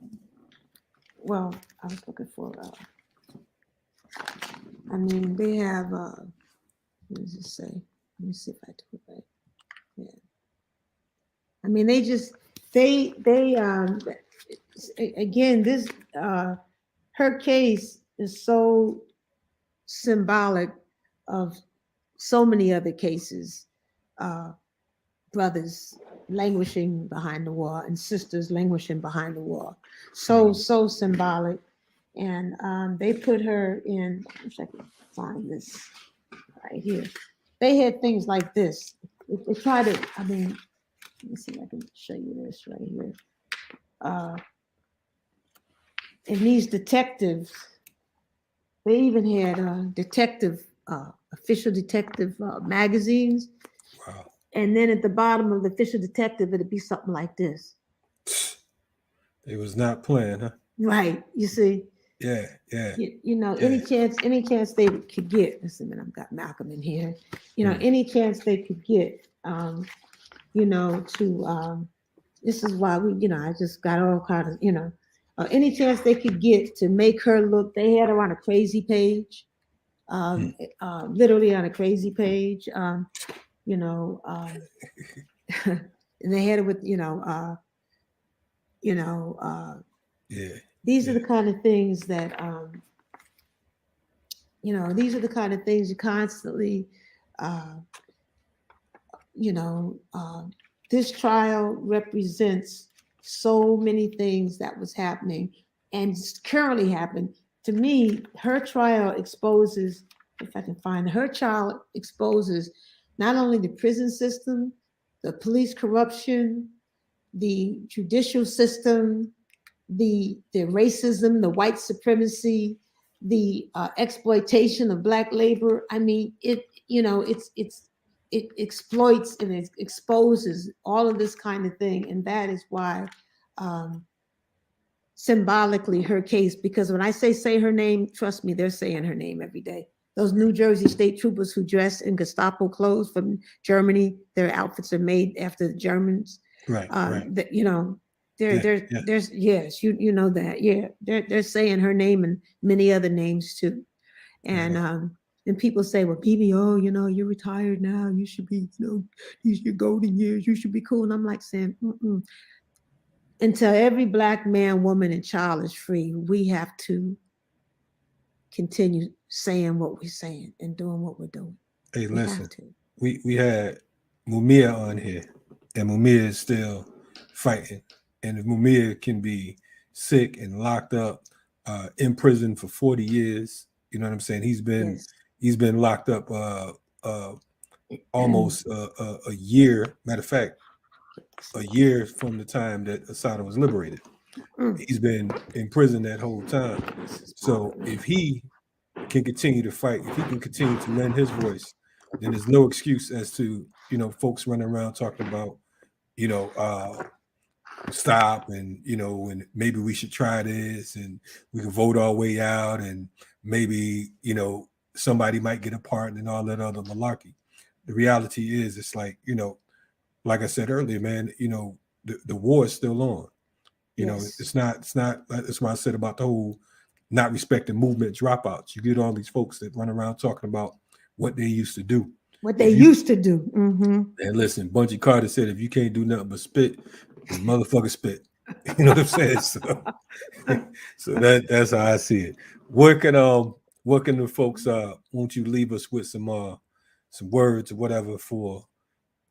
Speaker 2: Well, I was looking for I mean, they have what does it say? Let me see if I do it right. Yeah. I mean, they again, this her case is so symbolic of so many other cases, brothers languishing behind the wall and sisters languishing behind the wall. So symbolic. And they put her in, I wish I could find this right here. They had things like this. They try to, I mean, let me see if I can show you this right here. And these detectives, they even had official detective magazines.
Speaker 1: Wow.
Speaker 2: And then at the bottom of the official detective, it'd be something like this.
Speaker 1: It was not playing, huh?
Speaker 2: Right. You see?
Speaker 1: Yeah.
Speaker 2: Any chance they could get, listen, I've got Malcolm in here, any chance they could get, this is why I just got all kinds of, any chance they could get to make her look, they had her on a crazy page, literally on a crazy page, and they had it with, these are the kind of things that, these are the kind of things you constantly, this trial represents so many things that was happening and currently happened. To me, her trial exposes, if I can find her trial exposes not only the prison system, the police corruption, the judicial system, the racism, the white supremacy, the exploitation of Black labor. I mean, it exploits and it exposes all of this kind of thing, and that is why symbolically her case, because when I say her name, trust me, they're saying her name every day. Those New Jersey state troopers who dress in Gestapo clothes from Germany, their outfits are made after the Germans.
Speaker 1: Right.
Speaker 2: That, you know, there's yes, you know that, yeah, they're saying her name and many other names too, and and people say, well, Bibi, oh, you know, you're retired now, you should be, you know, these your golden years, you should be cool. And I'm like saying, until every Black man, woman, and child is free, we have to continue saying what we're saying and doing what we're doing.
Speaker 1: Hey,
Speaker 2: We
Speaker 1: listen,
Speaker 2: have to.
Speaker 1: we had Mumia on here, and Mumia is still fighting. And if Mumia can be sick and locked up in prison for 40 years, you know what I'm saying? He's been locked up almost a year. Matter of fact, a year from the time that Assata was liberated. He's been in prison that whole time. So if he can continue to fight, if he can continue to lend his voice, then there's no excuse as to, you know, folks running around talking about, you know, stop, and, you know, and maybe we should try this and we can vote our way out, and maybe, you know, somebody might get a pardon and all that other malarkey. The reality is, it's like, you know, like I said earlier, man, you know, the war is still on. You know, it's not, that's why I said about the whole not respecting movement dropouts. You get all these folks that run around talking about what they used to do. And listen, Bungie Carter said, if you can't do nothing but spit, then motherfucker spit. You know what I'm saying? So that's how I see it. What can the folks won't you leave us with some words or whatever for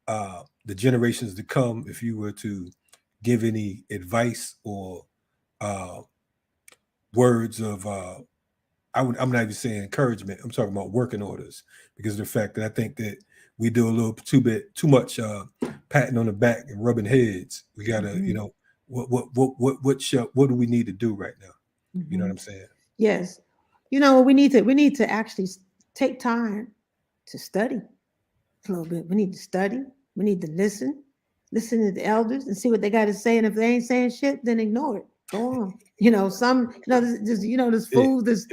Speaker 1: the generations to come, if you were to give any advice or words of I'm not even saying encouragement, I'm talking about working orders, because of the fact that I think that we do a little too much patting on the back and rubbing heads. We gotta, you know, what do we need to do right now? You know what I'm saying?
Speaker 2: Yes. You know, we need to actually take time to study a little bit. We need to study. We need to listen to the elders and see what they got to say. And if they ain't saying shit, then ignore it. Go on. You know, this fool, this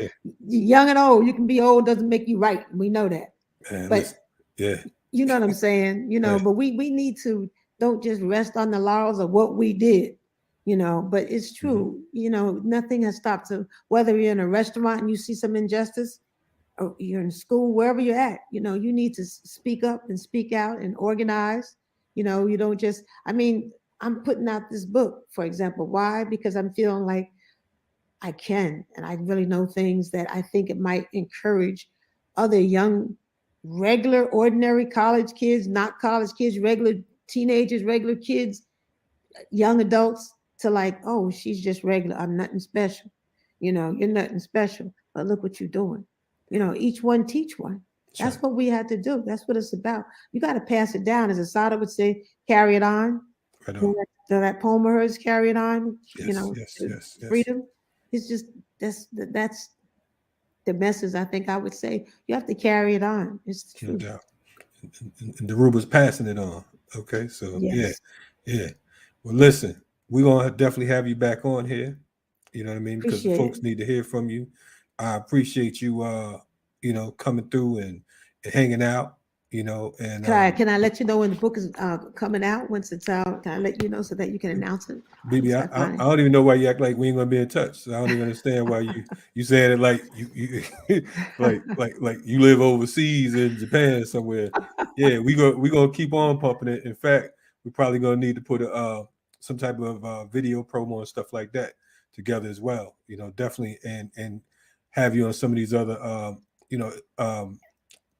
Speaker 2: young and old. You can be old, doesn't make you right. We know that.
Speaker 1: Man,
Speaker 2: but
Speaker 1: listen,
Speaker 2: you know what I'm saying? You know, but we need to don't just rest on the laurels of what we did. You know, but it's true. You know, nothing has stopped. So whether you're in a restaurant and you see some injustice, or you're in school, wherever you're at, you know, you need to speak up and speak out and organize. You know, you don't just, I mean, I'm putting out this book, for example. Why? Because I'm feeling like I can, and I really know things that I think it might encourage other young, regular, ordinary college kids, not college kids, regular teenagers, regular kids, young adults, to like, oh, she's just regular. I'm nothing special. You know, you're nothing special, but look what you're doing. You know, each one teach one. That's what we had to do. That's what it's about. You got to pass it down. As Assata would say, carry it on.
Speaker 1: Right on.
Speaker 2: That poem of hers, carry it on.
Speaker 1: Yes,
Speaker 2: you know,
Speaker 1: yes.
Speaker 2: freedom. It's just that's the message. I think I would say you have to carry it on. It's true.
Speaker 1: No doubt. And the Ruba's passing it on. Okay, so yeah. Well, listen, we're gonna definitely have you back on here. You know what I mean? Because the folks need to hear from you. I appreciate you, you know, coming through and hanging out. You know, and
Speaker 2: can I let you know when the book is coming out? Once it's out, can I let you know so that you can announce it?
Speaker 1: Bibi, I don't even know why you act like we ain't gonna be in touch. So I don't even understand why you saying it like you like you live overseas in Japan somewhere. Yeah, we gonna keep on pumping it. In fact, we're probably gonna need to put some type of video promo and stuff like that together as well. You know, definitely, and have you on some of these other you know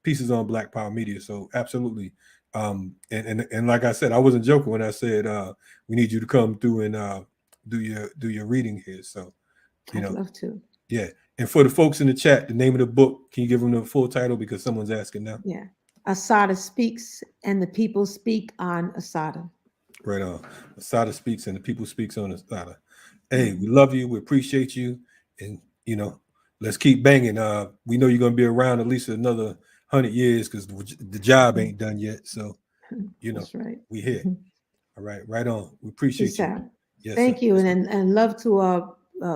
Speaker 1: pieces on Black Power Media. So absolutely. And like I said, I wasn't joking when I said we need you to come through and do your reading here. So
Speaker 2: I'd love to.
Speaker 1: Yeah. And for the folks in the chat, the name of the book, can you give them the full title, because someone's asking now?
Speaker 2: Yeah. Assata Speaks and the People Speak on Assata.
Speaker 1: Right on. Assata Speaks and the People Speaks on Assata. Hey, we love you, we appreciate you, and you know, let's keep banging. We know you're gonna be around at least another 100 years, because the job ain't done yet. So, you know,
Speaker 2: that's right.
Speaker 1: We here. All right, right on. We appreciate you.
Speaker 2: Yes, thank you, and love to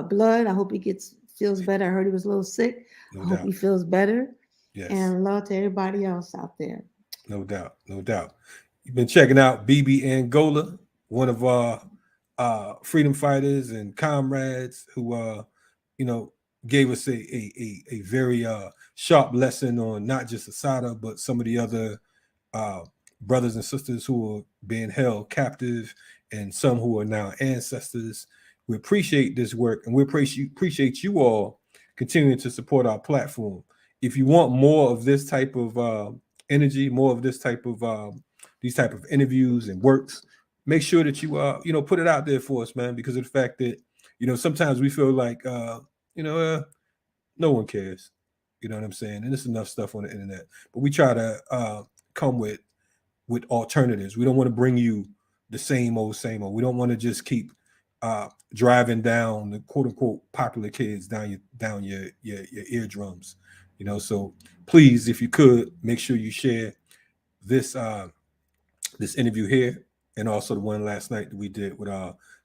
Speaker 2: blood. I hope he feels better. I heard he was a little sick.
Speaker 1: No
Speaker 2: I hope
Speaker 1: doubt.
Speaker 2: he feels better.
Speaker 1: Yes.
Speaker 2: And love to everybody else out there.
Speaker 1: No doubt. No doubt. You've been checking out Bibi Angola, one of our freedom fighters and comrades who, gave us a very sharp lesson on not just Assata, but some of the other brothers and sisters who are being held captive and some who are now ancestors. We appreciate this work, and we appreciate you all continuing to support our platform. If you want more of this type of energy, more of this type of these type of interviews and works, make sure that you put it out there for us, man, because of the fact that sometimes we feel like no one cares, you know what I'm saying, and there's enough stuff on the internet, but we try to come with alternatives. We don't want to bring you the same old. We don't want to just keep driving down the quote unquote popular kids down your eardrums, so please, if you could, make sure you share this this interview here and also the one last night that we did with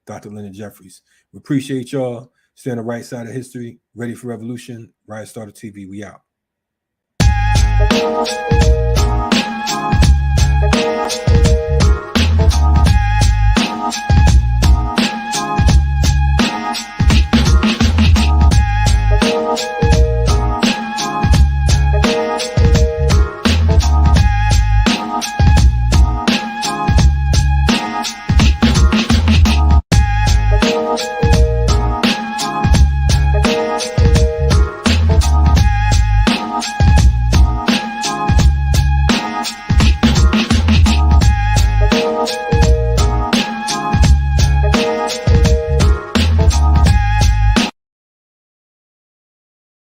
Speaker 1: Dr. Leonard Jeffries. We appreciate y'all. Stay on the right side of history. Ready for revolution. Riot Starter TV. We out.